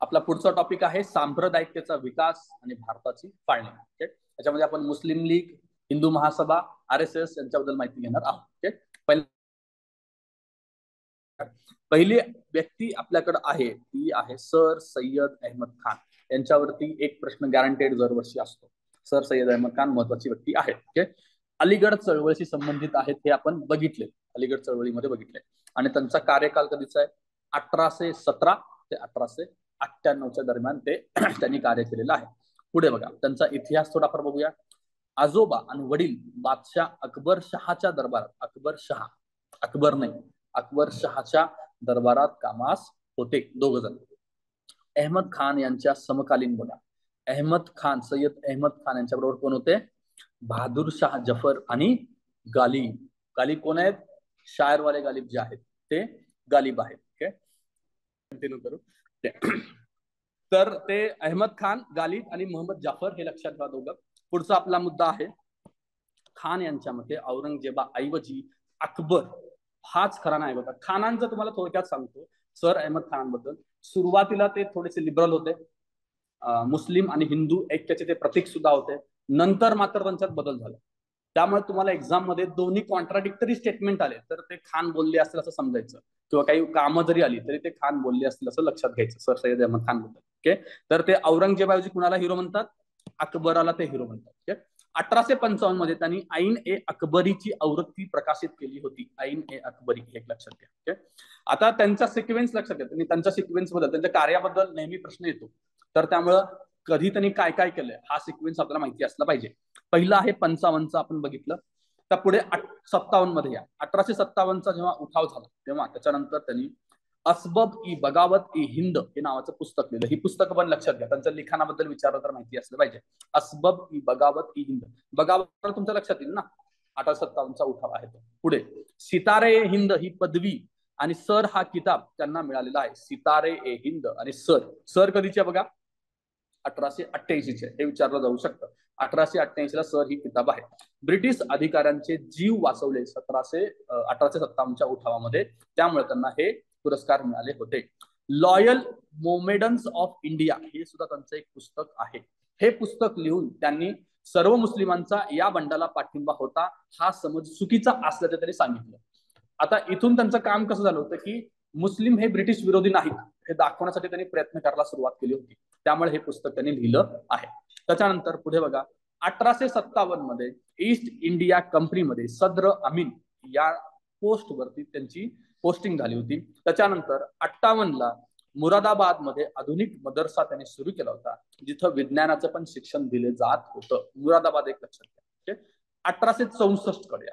आपला पुढचा टॉपिक आहे सांप्रदायिकतेचा विकास आणि भारताची फाळणी. ओके, त्याच्यामध्ये आपण मुस्लिम लीग, हिंदू महासभा, RSS यांच्याबद्दल माहिती घेणार आहोत. ओके, पहिली व्यक्ती आपल्याकडे आहे ती आहे सर सय्यद अहमद खान. यांच्यावरती एक प्रश्न गॅरंटेड दरवर्षी असतो. सर सय्यद अहमद खान महत्वाची व्यक्ती आहे. ओके, अलीगड चळवळीशी संबंधित आहेत हे आपण बघितले, अलीगड चळवळीमध्ये बघितले. आणि त्यांचा कार्यकाल कधीचा आहे? 1817 ते 1898च्या दरम्यान ते त्यांनी कार्य केलेलं आहे. पुढे बघा, त्यांचा इतिहास थोडाफार बघूया. आजोबा आणि वडील बादशाह अकबर शहाच्या दरबारात, अकबर नाही, अकबर शहाच्या दरबारात कामास होते दोघ जण. अहमद खान यांच्या समकालीन बघा, अहमद खान, सय्यद अहमद खान यांच्या बरोबर कोण होते? बहादूर शाह जफर आणि गालिब. गालिब कोण आहेत? शायरवाले गालिब जे आहेत ते गालिब आहेत. ओके, कंटिन्यू करू. तर ते अहमद खान, गालिब आणि मोहम्मद जाफर हे लक्षात ठेवा दोघं. पुढचा आपला मुद्दा आहे, खान यांच्या मते औरंगजेबा ऐवजी अकबर हाच खरा नायक होता. खानांचं तुम्हाला थोडक्यात सांगतो सर अहमद खानांबद्दल. सुरुवातीला ते थोडेसे लिबरल होते, मुस्लिम आणि हिंदू ऐक्याचे ते प्रतीक सुद्धा होते. नंतर मात्र त्यांच्यात बदल झाला. त्यामुळे तुम्हाला एक्झाम मध्ये दोन्ही कॉन्ट्राडिक्टरी स्टेटमेंट आले तर ते खान बोलले असतील असं समजायचं, किंवा काही कामं जरी आली तरी ते खान बोलले असतील असं लक्षात घ्यायचं सर सय्यद अहमद खान बद्दल. ओके, तर ते औरंगजेबाऐवजी कुणाला हिरो म्हणतात? अकबराला ते हिरो म्हणतात. ओके, 1855 मध्ये त्यांनी आईन ए अकबरीची आवृत्ती प्रकाशित केली होती. आईन ए अकबरी हे लक्षात घ्या. ओके, आता त्यांचा सिक्वेन्स लक्षात घ्या. त्यांनी त्यांच्या सिक्वेन्स बद्दल, त्यांच्या कार्याबद्दल नेहमी प्रश्न येतो, तर त्यामुळं कधी त्यांनी काय काय केलंय हा सिक्वेन्स आपल्याला माहिती असला पाहिजे. पहिला आहे 55चा आपण बघितलं. तर पुढे 57 मध्ये या 1857चा जेव्हा उठाव झाला तेव्हा त्याच्यानंतर त्यांनी असबब ई बगावत ई हिंद हे नावाचं पुस्तक लिहिलं. ही पुस्तकं पण लक्षात घ्या, त्यांच्या लिखाणाबद्दल विचारलं तर माहिती असलं पाहिजे. असबब ई बगावत ई हिंद, बगावत तुमच्या लक्षात येईल ना, 1857चा उठाव आहे तो. पुढे सितारे ए हिंद ही पदवी आणि सर हा किताब त्यांना मिळालेला आहे. सितारे ए हिंद आणि सर कधीचे बघा? 1888चे. हे विचारलं जाऊ शकतं. 1888ला सर ही किताब आहे. ब्रिटिश अधिकाऱ्यांचे जीव वाचवले 1857च्या उठावामध्ये, त्यामुळे त्यांना हे पुरस्कार मिळाले होते. लॉयल मोमेडन्स ऑफ इंडिया हे सुद्धा त्यांचं एक पुस्तक आहे. हे पुस्तक लिहून त्यांनी सर्व मुस्लिमांचा या बंडाला पाठिंबा होता हा समज चुकीचा असल्याचं त्यांनी सांगितलं. आता इथून त्यांचं काम कसं झालं होतं की मुस्लिम हे ब्रिटिश विरोधी नाहीत हे दाखवण्यासाठी त्यांनी प्रयत्न करायला सुरुवात केली होती. त्यामुळे हे पुस्तक त्यांनी लिहिलं आहे. त्याच्यानंतर पुढे बघा, 1857 मध्ये ईस्ट इंडिया कंपनीमध्ये सद्र अमीन या पोस्ट वरती त्यांची पोस्टिंग झाली होती. त्याच्यानंतर 58ला मुरादाबाद मध्ये आधुनिक मदरसा त्यांनी सुरू केला होता, जिथं विज्ञानाचं पण शिक्षण दिले जात होतं. मुरादाबाद एक लक्षात घ्या. 1864 कडे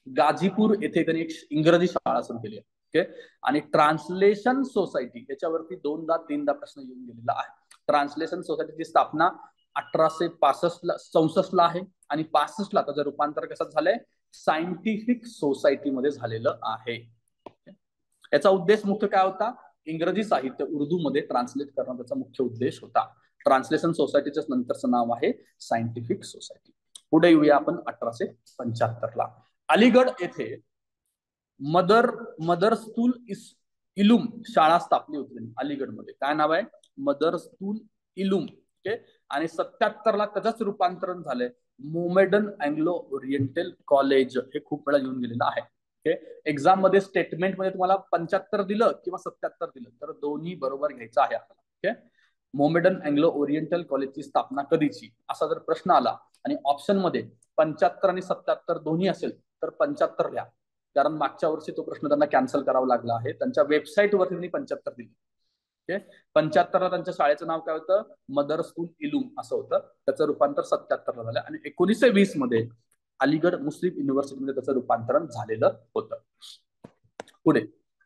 गाझीपूर येथे त्यांनी एक इंग्रजी शाळा सुरू केली. ओके, आणि ट्रान्सलेशन सोसायटी याच्यावरती 2दा-3दा प्रश्न येऊन गेलेला आहे. ट्रान्सलेशन सोसायटीची स्थापना 1864 आहे आणि 65ला त्याचं रूपांतर कसं झालंय? सायंटिफिक सोसायटीमध्ये झालेलं आहे. याचा उद्देश मुख्य काय होता? इंग्रजी साहित्य उर्दू मध्ये ट्रान्सलेट करणं त्याचा मुख्य उद्देश होता. ट्रान्सलेशन सोसायटीचं नंतरचं नाव आहे सायंटिफिक सोसायटी. पुढे येऊया आपण 1875ला. अलीगड येथे मदरस्तुल इलूम शाळा स्थापली होती अलीगडमध्ये. काय नाव आहे? मदरस्तुल इलूम. ओके, आणि 77ला त्याचंच रूपांतरण झालंय मोमेडन अँग्लो ओरिएंटल कॉलेज. हे खूप वेळा येऊन गेलेलं आहे. ओके, एक्झाम मध्ये स्टेटमेंट मध्ये तुम्हाला 75 दिलं किंवा 77 दिलं तर दोन्ही बरोबर घ्यायचं आहे आपल्याला. ओके, मोमेडन अँग्लो ओरिएंटल कॉलेजची स्थापना कधीची असा जर प्रश्न आला आणि ऑप्शन मध्ये 75 आणि 77 दोन्ही असेल तर 75 लिहा, कारण मागच्या वर्षी तो प्रश्न त्यांना कॅन्सल करावा लागला आहे. त्यांच्या वेबसाईट वरती त्यांनी 75 दिली. ओके, 75ला त्यांच्या शाळेचं नाव काय होतं? मदरस्तुल इलूम असं होतं. त्याचं रूपांतर 77ला झालं आणि 1920 मध्ये अलीगड मुस्लिम युनिव्हर्सिटीमध्ये त्याचं रूपांतरण झालेलं होतं. पुढे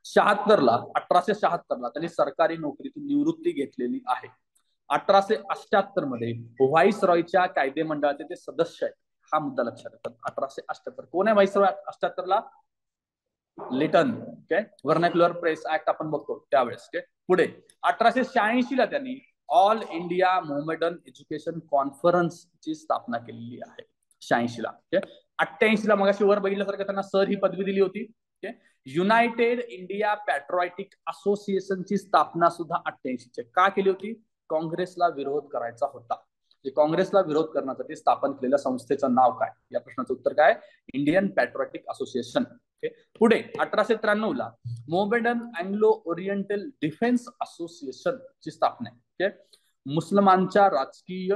1876ला त्यांनी सरकारी नोकरीतून निवृत्ती घेतलेली आहे. 1878 मध्ये व्हाईस रॉयच्या कायदे मंडळाचे ते सदस्य आहेत. हा मुद्दा लक्षात येतात. 1878 कोण आहे व्हाईस रॉय? 78ला Lytton. Okay, vernacular press act आपण बघतो त्यावेळेस. ओके, पुढे 1886ला त्यांनी ऑल इंडिया मोमेडन एज्युकेशन कॉन्फरन्सची स्थापना केलेली आहे. 86ला. ओके, 88ला मगाशी वर बघितल्यासारखं त्यांना सर ही पदवी दिली होती. युनायटेड इंडिया पॅट्रिऑटिक असोसिएशनची स्थापना सुद्धा 88 का केली होती? काँग्रेसला विरोध करायचा होता. काँग्रेसला विरोध करण्यासाठी स्थापन केलेल्या संस्थेचं नाव काय? या प्रश्नाचं उत्तर काय? Indian patriotic association. पुढे 1893 ला Mohammedan Anglo Oriental defence association ची स्थापना आहे. मुस्लिमांच्या राजकीय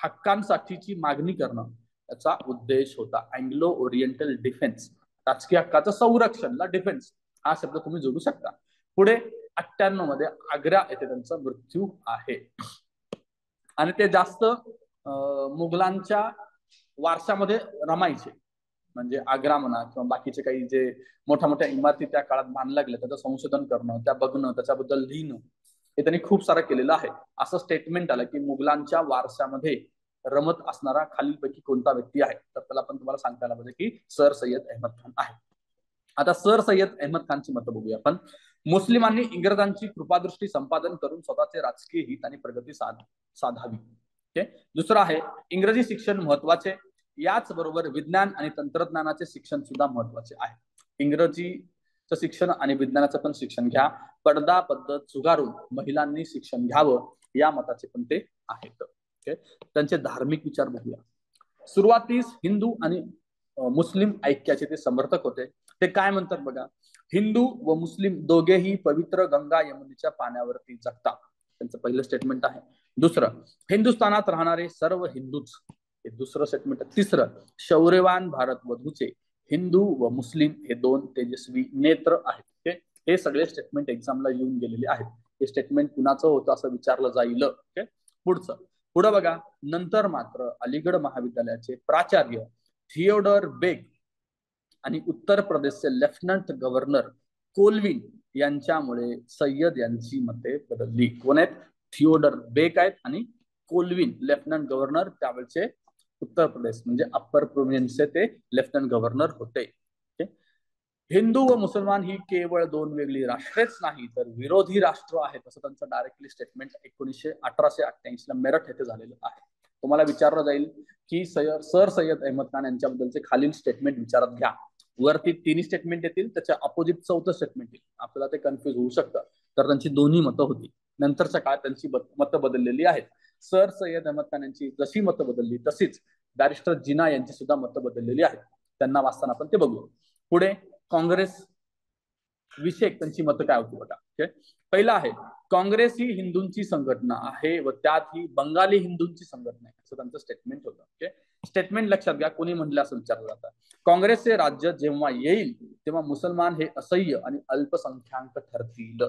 हक्कांसाठीची मागणी करणं याचा उद्देश होता. अँग्लो ओरिएंटल डिफेन्स, राजकीय हक्काचं संरक्षणला डिफेन्स हा शब्द तुम्ही जोडू शकता. पुढे 98 मध्ये आग्रा येथे त्यांचा मृत्यू आहे. आणि ते जास्त मुघलांच्या वारशामध्ये रमायचे. म्हणजे आग्रा म्हणा किंवा बाकीचे काही जे मोठ्या मोठ्या इमारती त्या काळात बांधल्या गेल्या त्याचं संशोधन करणं, त्या बघणं, त्याच्याबद्दल लिहिणं हे त्यांनी खूप सारं केलेलं आहे. असं स्टेटमेंट आलं की मुघलांच्या वारशामध्ये रमत असणारा खालीलपैकी कोणता व्यक्ती आहे? तर त्याला पण तुम्हाला सांगता आलं पाहिजे की सर सय्यद अहमद खान आहे. आता सर सय्यद अहमद खानची मतं बघूया आपण. मुस्लिमांनी इंग्रजांची कृपादृष्टी संपादन करून स्वतःचे राजकीय हित आणि प्रगती साधावी. दुसरं आहे इंग्रजी शिक्षण महत्वाचे, याच बरोबर विज्ञान आणि तंत्रज्ञानाचे शिक्षण सुद्धा महत्वाचे आहे. इंग्रजीचं शिक्षण आणि विज्ञानाचं पण शिक्षण घ्या. पडदा पद्धत झुगारून महिलांनी शिक्षण घ्यावं या मताचे पण ते आहेत. त्यांचे धार्मिक विचार बघूया. सुरुवातीस हिंदू आणि मुस्लिम ऐक्याचे ते समर्थक होते. ते काय म्हणतात बघा, हिंदू व मुस्लिम दोघेही पवित्र गंगा यमुनेच्या पाण्यावरती जगतात. त्यांचं पहिलं स्टेटमेंट आहे. दुसरं, हिंदुस्थानात राहणारे सर्व हिंदूच, हे दुसरं स्टेटमेंट. तिसरं, शौर्यवान भारत वधूचे हिंदू व मुस्लिम हे दोन तेजस्वी नेत्र आहेत. हे सगळे स्टेटमेंट एक्झामला येऊन गेलेले आहेत. हे स्टेटमेंट कुणाचं होतं असं विचारलं जाईल. पुढं बघा, नंतर मात्र अलीगड महाविद्यालयाचे प्राचार्य थिओडर बेग आणि उत्तर प्रदेशचे लेफ्टनंट गव्हर्नर कोलविन यांच्यामुळे सय्यद यांची मते बदलली. कोण आहेत? थिओडर बेग आहेत आणि Colvin lieutenant governor त्यावेळेचे Uttar Pradesh म्हणजे अप्पर प्रोव्हिन्सचे ते लेफ्टनंट गव्हर्नर होते. हिंदू व मुसलमान ही केवळ दोन वेगळी राष्ट्रेच नाही तर विरोधी राष्ट्र आहेत असं त्यांचं डायरेक्टली स्टेटमेंट 1888 ला मेरठ येथे झालेलं आहे. तुम्हाला विचारलं जाईल की सर सय्यद अहमद खान यांच्याबद्दलचे खालील स्टेटमेंट विचारात घ्या. वरती तिन्ही स्टेटमेंट येतील, त्याच्या अपोजिट चौथं स्टेटमेंट येईल. आपल्याला ते कन्फ्युज होऊ शकतं. तर त्यांची दोन्ही मतं होती. नंतरच्या काळात त्यांची मतं बदललेली आहेत. सर सय्यद अहमद खान यांची जशी मतं बदलली तशीच बॅरिस्टर जिना यांची सुद्धा मतं बदललेली आहेत. त्यांना वाचताना आपण ते बघू. पुढे काँग्रेस विषयक त्यांची मतं काय होती बघा. पहिला आहे, काँग्रेस ही हिंदूंची संघटना आहे व त्यात ही बंगाली हिंदूंची संघटना आहे असं त्यांचं स्टेटमेंट होतं. स्टेटमेंट लक्षात घ्या. कोणी म्हटलं असं विचारलं जातं. काँग्रेसचे राज्य जेव्हा येईल तेव्हा मुसलमान हे असह्य आणि अल्पसंख्याक ठरतील.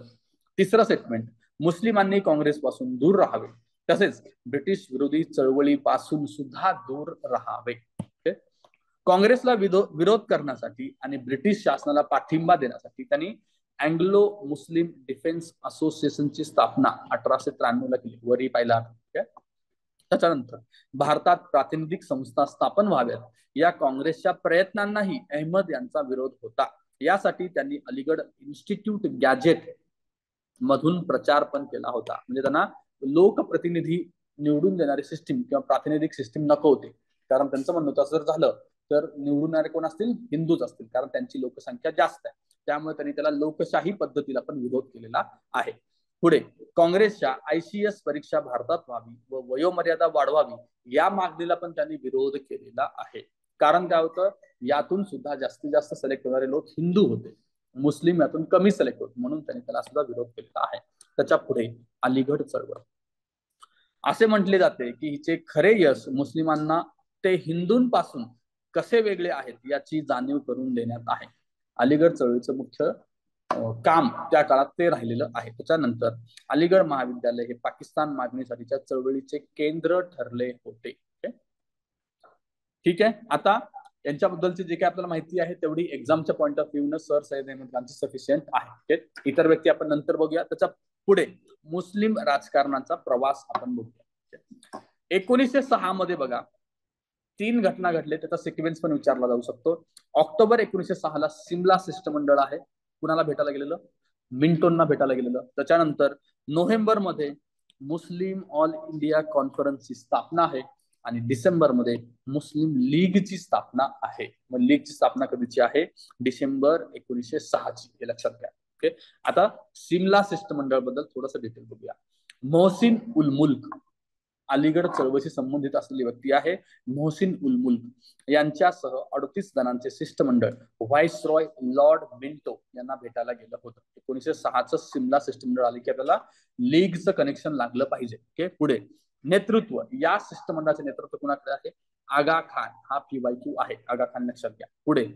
तिसरं स्टेटमेंट, मुस्लिमांनी काँग्रेसपासून दूर राहावे तसेच ब्रिटिश विरोधी चळवळीपासून सुद्धा दूर राहावे. काँग्रेसला विरोध करण्यासाठी आणि ब्रिटिश शासनाला पाठिंबा देण्यासाठी त्यांनी अँग्लो मुस्लिम डिफेन्स असोसिएशनची स्थापना 1893 ला केली. वरी पाहिला. त्याच्यानंतर भारतात प्रातिनिधिक संस्था स्थापन व्हाव्यात या काँग्रेसच्या प्रयत्नांनाही अहमद यांचा विरोध होता. यासाठी त्यांनी अलीगड इन्स्टिट्यूट गॅजेट मधून प्रचार पण केला होता. म्हणजे त्यांना लोकप्रतिनिधी निवडून देणारी सिस्टीम किंवा प्रातिनिधिक सिस्टीम नको होते. कारण त्यांचं म्हणणं होतं जर झालं तर निवडून येणारे कोण असतील? हिंदूच असतील, कारण त्यांची लोकसंख्या जास्त आहे. त्यामुळे त्यांनी त्याला लोकशाही पद्धतीला पण विरोध केलेला आहे. पुढे काँग्रेसच्या ICS परीक्षा भारतात व्हावी व वयोमर्यादा वाढवावी या मागणीला पण त्यांनी विरोध केलेला आहे. कारण काय होतं, यातून सुद्धा जास्तीत जास्त सिलेक्ट होणारे लोक हिंदू होते, मुस्लिम यातून कमी सिलेक्ट होते, म्हणून त्यांनी त्याला सुद्धा विरोध केलेला आहे. त्याच्या पुढे अलीगड चळवळ. असे म्हटले जाते की हिचे खरे यश मुस्लिमांना ते हिंदूंपासून कसे वेगळे आहेत याची जाणीव करून देण्यात आहे. अलीगड चळवळीचं मुख्य काम त्या काळात ते राहिलेलं आहे. त्याच्यानंतर अलीगड महाविद्यालय हे पाकिस्तान मागणीसाठीच्या चळवळीचे केंद्र ठरले होते. ठीक आहे. आता यांच्याबद्दलची जे काही आपल्याला माहिती आहे तेवढी एक्झामच्या पॉईंट ऑफ व्ह्यू न सर सय्यद अहमद खानची सफिशियंट आहे. इतर व्यक्ती आपण नंतर बघूया. त्याच्या पुढे मुस्लिम राजकारणाचा प्रवास आपण बघूया. 1906 मध्ये बघा 3 घटना घडले, त्याचा सिक्वेन्स पण विचारला जाऊ शकतो. ऑक्टोबर 1906 ला सिमला शिष्टमंडळ आहे कुणाला भेटायला गेलेलं? मिंटोंना भेटायला गेलेलं. त्याच्यानंतर नोव्हेंबर मध्ये मुस्लिम ऑल इंडिया कॉन्फरन्सची स्थापना आहे. आणि डिसेंबरमध्ये मुस्लिम लीगची स्थापना आहे. मग लीगची स्थापना कधीची आहे? डिसेंबर 1906 ची, हे लक्षात घ्या. ओके. आता सिमला शिष्टमंडळ बद्दल थोडस डिटेल बघूया. मोहसिन उल मुल्क अलीगड चळवळीशी संबंधित असलेली व्यक्ती आहे. मोहसिन उल मुल्क यांच्यासह 38 जणांचे शिष्टमंडळ व्हाईसरॉय लॉर्ड मिंटो यांना भेटायला गेलं होतं. 1906चं सिमला शिष्टमंडळ आले की आपल्याला लीगचं कनेक्शन लागलं पाहिजे. ओके. पुढे नेतृत्व, या शिष्टमंडळाचे नेतृत्व कुणाकडे आहे? आगा खान. हा PYQ आहे. आगा खान लक्षात घ्या. पुढे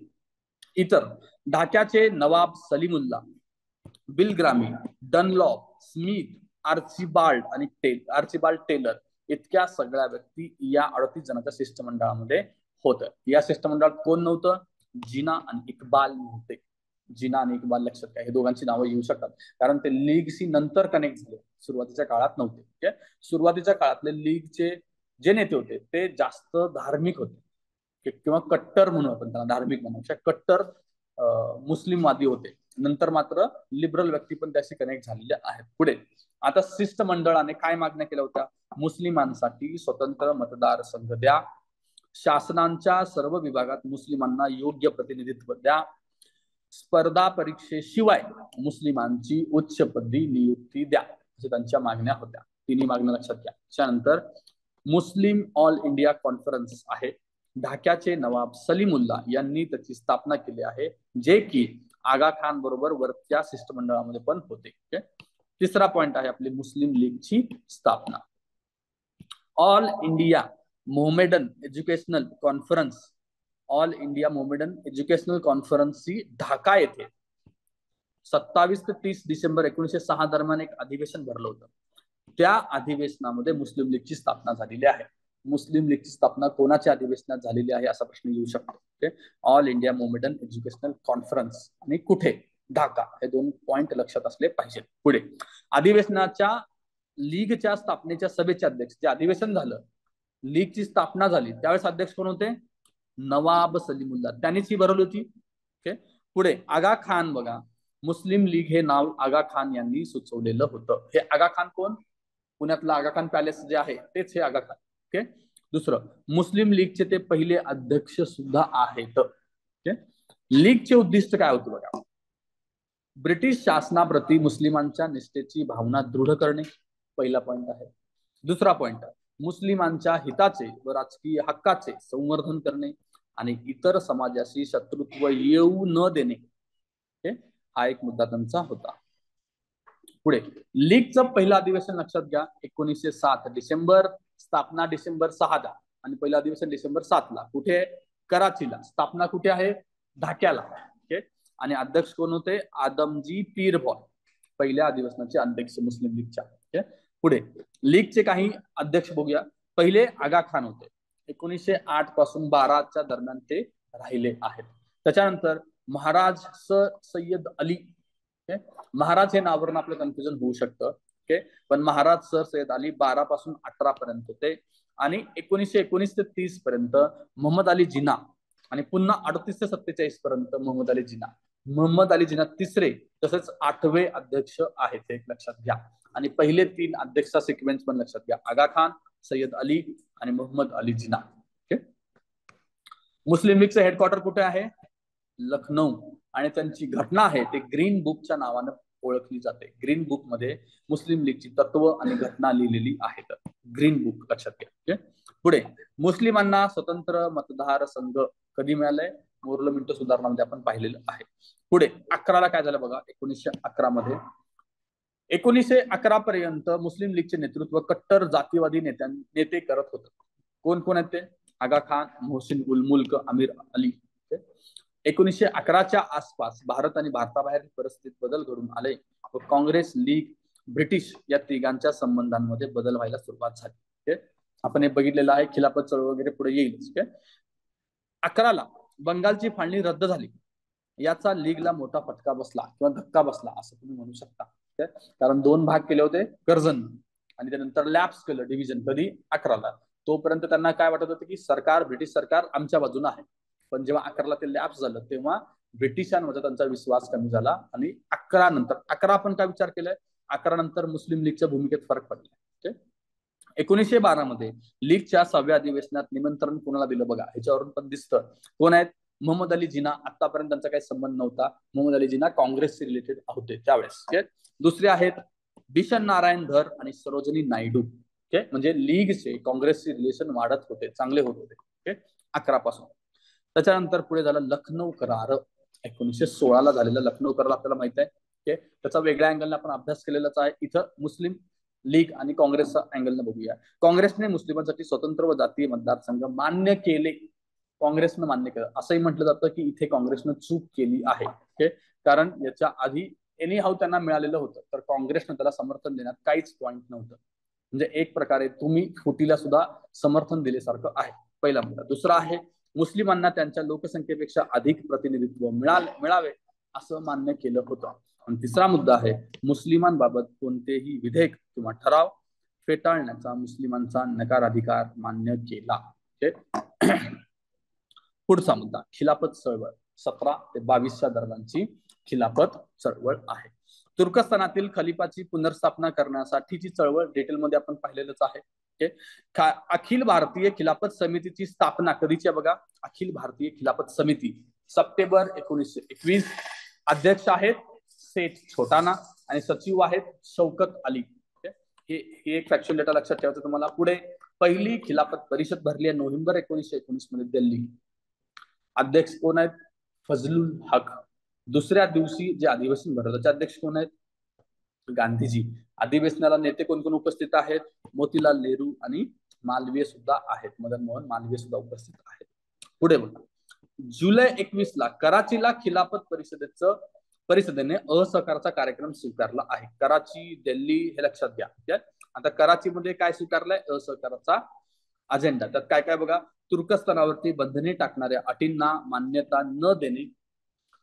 इतर ढाक्याचे नवाब Salimullah, Bilgrami, Dunlop, Smith, Archibald Taylor इतक्या सगळ्या व्यक्ती या 38 जणांच्या शिष्टमंडळामध्ये होतं. या शिष्टमंडळात कोण नव्हतं? जिना आणि इक्बाल नव्हते. जिना आणि इक्बाल लक्षात घ्या. हे दोघांची नावं येऊ शकतात कारण ते लीगशी नंतर कनेक्ट झाले, सुरुवातीच्या काळात नव्हते. सुरुवातीच्या काळातले लीगचे जे नेते होते ते जास्त धार्मिक होते किंवा कट्टर म्हणून आपण त्यांना, धार्मिक म्हणू, कट्टर मुस्लिमवादी होते. नंतर मात्र लिबरल व्यक्ती पण त्याशी कनेक्ट झालेले आहेत. पुढे आता शिष्टमंडळाने काय मागण्या केल्या होत्या? मुस्लिमांसाठी स्वतंत्र मतदारसंघ द्या, शासनाच्या सर्व विभागात मुस्लिमांना योग्य प्रतिनिधित्व द्या, स्पर्धा परीक्षेशिवाय मुस्लिमांची उच्चपदी नियुक्ती द्या, अशा त्यांच्या मागण्या होत्या. तिन्ही मागण्या लक्षात घ्या. त्यानंतर मुस्लिम ऑल इंडिया कॉन्फरन्स आहे. ढाक्याचे नवाब सलीमुल्ला यांनी त्याची स्थापना केली आहे, जे की आगा खान बरोबर वरच्या शिष्टमंडळामध्ये पण होते. तिसरा पॉइंट आहे आपली मुस्लिम लीगची स्थापना. All India Mohammedan educational conference, all India Mohammedan educational conference ही ढाका येथे 27 ते 30 डिसेंबर 1906 दरम्यान एक अधिवेशन भरलं होतं. त्या अधिवेशनामध्ये मुस्लिम लीगची स्थापना झालेली आहे. मुस्लिम लीगची स्थापना कोणाच्या अधिवेशनात झालेली आहे असा प्रश्न येऊ शकतो. All India Mohammedan educational conference आणि कुठे? ढाका. हे दोन पॉइंट लक्षात असले पाहिजेत. पुढे अधिवेशनाच्या लीगच्या स्थापनेच्या सभेचे अध्यक्ष, जे अधिवेशन झालं, लीगची स्थापना झाली, त्यावेळेस अध्यक्ष कोण होते? नवाब सलीमुल्ला. त्यांनीच ही भरवली होती. ओके. पुढे आगा खान बघा, मुस्लिम लीग हे नाव आगा खान यांनी सुचवलेलं होतं. हे आगा खान कोण? पुण्यातलं आगा खान पॅलेस जे आहे तेच हे आगा खान. ओके. दुसरं, मुस्लिम लीगचे ते पहिले अध्यक्ष सुद्धा आहेत. ओके. लीगचे उद्दिष्ट काय होते बघा? ब्रिटिश शासनाप्रती मुस्लिमांच्या निष्ठेची भावना दृढ करणे, पहिला पॉइंट आहे. दुसरा पॉइंट, मुस्लिमांच्या हिताचे व राजकीय हक्काचे संवर्धन करणे आणि इतर समाजाशी शत्रुत्व येऊ न देणे, हा एक मुद्दा त्यांचा होता. पुढे लीगचं पहिलं अधिवेशन लक्षात घ्या, 1907 डिसेंबर, स्थापना डिसेंबर 6 आणि पहिलं अधिवेशन डिसेंबर 7. कुठे? कराचीला. स्थापना कुठे आहे? ढाक्याला. ओके. आणि अध्यक्ष कोण होते? आदमजी पीर बॉय, पहिल्या अधिवेशनाचे अध्यक्ष मुस्लिम लीगच्या. ओके. पुढे लीगचे काही अध्यक्ष बघूया. पहिले आगा खान होते, 1908 पासून 12 दरम्यान ते राहिले आहेत. त्याच्यानंतर महाराज सर सय्यद अली. महाराज हे नावावरून आपलं कन्फ्युजन होऊ शकतं. ओके. पण महाराज सर सय्यद अली 12 पासून 18 पर्यंत होते. आणि 1919 ते 30 पर्यंत मोहम्मद अली जिना, आणि पुन्हा 38 ते 47 पर्यंत मोहम्मद अली जिना. मोहम्मद अली जिना तिसरे तसेच 8वे अध्यक्ष आहेत, हे लक्षात घ्या. आणि पहिले 3 अध्यक्ष सिक्वेन्स पण लक्षात घ्या, आगा खान, सय्यद अली आणि मोहम्मद अली जिना. ओके. मुस्लिम लीगचं हेडक्वार्टर कुठे आहे? लखनौ. आणि त्यांची घटना आहे ते ग्रीन बुकच्या नावानं ओळखली जाते. ग्रीन बुक मध्ये मुस्लिम लीगची तत्व आणि घटना लिहिलेली आहेत. ग्रीन बुक लक्षात घ्या. पुढे मुस्लिमांना स्वतंत्र मतदार संघ कधी मिळालंय? मोर्लो मिंटो सुधारणामध्ये आपण पाहिलेलं आहे. पुढे 11ला काय झालं बघा, 1911 मध्ये. 1911 पर्यंत मुस्लिम लीगचे नेतृत्व कट्टर जातीवादी नेते करत होते. कोण कोण आहेत ते? आगा खान, मोहसिन उल मुल्क, अमीर अली. 1911च्या आसपास भारत आणि भारताबाहेर परिस्थितीत बदल घडून आले व काँग्रेस, लीग, ब्रिटिश या तिघांच्या संबंधांमध्ये बदल व्हायला सुरुवात झाली. आपण हे बघितलेलं आहे. खिलाफत चळवळ वगैरे पुढे येईल. 11ला बंगालची फाळणी रद्द झाली. याचा लीगला मोठा फटका बसला किंवा धक्का बसला असं तुम्ही म्हणू शकता. कारण 2 भाग केले होते कर्जन, आणि त्यानंतर लॅप्स केलं डिव्हिजन कधी? 11ला. तोपर्यंत त्यांना काय वाटत होतं की सरकार, ब्रिटिश सरकार आमच्या बाजूने आहे. पण जेव्हा 11ला ते लॅप्स झालं तेव्हा ब्रिटिशांवर त्यांचा विश्वास कमी झाला. आणि 11 नंतर, 11 आपण काय विचार केलाय? 11 नंतर मुस्लिम लीगच्या भूमिकेत फरक पडला. 1912 मध्ये लीगच्या 6व्या अधिवेशनात निमंत्रण कोणाला दिलं बघा, ह्याच्यावरून पण दिसतं कोण आहेत. मोहम्मद अली जिना. आतापर्यंत त्यांचा काही संबंध नव्हता. मोहम्मद अली जिना काँग्रेसशी रिलेटेड होते त्यावेळेस. दुसरे आहेत बिशन नारायण धर आणि सरोजिनी नायडू. म्हणजे लीगचे काँग्रेसचे रिलेशन वाढत होते, चांगले होत होते 11 पासून. त्याच्यानंतर पुढे झालं लखनौ करार. 1916 झालेला लखनौ करार आपल्याला माहित आहे. त्याचा वेगळ्या अँगलने आपण अभ्यास केलेलाच आहे. इथं मुस्लिम लीग आणि काँग्रेसचा अँगलने बघूया. काँग्रेसने मुस्लिमांसाठी स्वतंत्र व जातीय मतदारसंघ मान्य केले. काँग्रेसनं मान्य केलं. असंही म्हटलं जातं की इथे काँग्रेसनं चूक केली आहे. कारण याच्या आधी एनी हाऊ त्यांना मिळालेलं होतं, तर काँग्रेसनं त्याला समर्थन देण्यात काहीच पॉईंट नव्हतं. म्हणजे एक प्रकारे तुम्ही फुटीला सुद्धा समर्थन दिल्यासारखं आहे. पहिला मुद्दा. दुसरा आहे मुस्लिमांना त्यांच्या लोकसंख्येपेक्षा अधिक प्रतिनिधित्व मिळावे असं मान्य केलं होतं. आणि तिसरा मुद्दा आहे मुस्लिमांबाबत कोणतेही विधेयक किंवा ठराव फेटाळण्याचा मुस्लिमांचा नकाराधिकार मान्य केला. पुढचा मुद्दा खिलाफत चळवळ. 17 ते 22च्या दरम्यानची खिलाफत चळवळ आहे. तुर्कस्तानातील खलिफाची पुनर्स्थापना करण्यासाठीची चळवळ डिटेलमध्ये आपण पाहिलेलंच आहे. अखिल भारतीय खिलाफत समितीची स्थापना कधीची आहे बघा. अखिल भारतीय खिलाफत समिती सप्टेंबर 1921. अध्यक्ष आहेत सेठ छोटाना आणि सचिव आहेत शौकत अली. हे एक फॅक्च्युअल डेटा लक्षात ठेवायचं तुम्हाला. पुढे पहिली खिलाफत परिषद भरली आहे नोव्हेंबर 1919 मध्ये दिल्ली. अध्यक्ष कोण आहेत? फजलुल हक. दुसऱ्या दिवशी जे अधिवेशन भरलं त्याचे अध्यक्ष कोण आहेत? गांधीजी. अधिवेशनाला नेते कोण कोण उपस्थित आहेत? मोतीलाल नेहरू आणि मालवीय सुद्धा आहेत. मदन मोहन मालवीय सुद्धा उपस्थित आहेत. पुढे बघा जुलै 21ला कराचीला खिलाफत परिषदेने असहकारचा कार्यक्रम स्वीकारला आहे. कराची दिल्ली हे लक्षात घ्या. आता कराचीमध्ये काय स्वीकारलंय? असहकाराचा अजेंडा. त्यात काय काय बघा. तुर्कस्तानावरती बंधने टाकणाऱ्या अटींना मान्यता न देणे,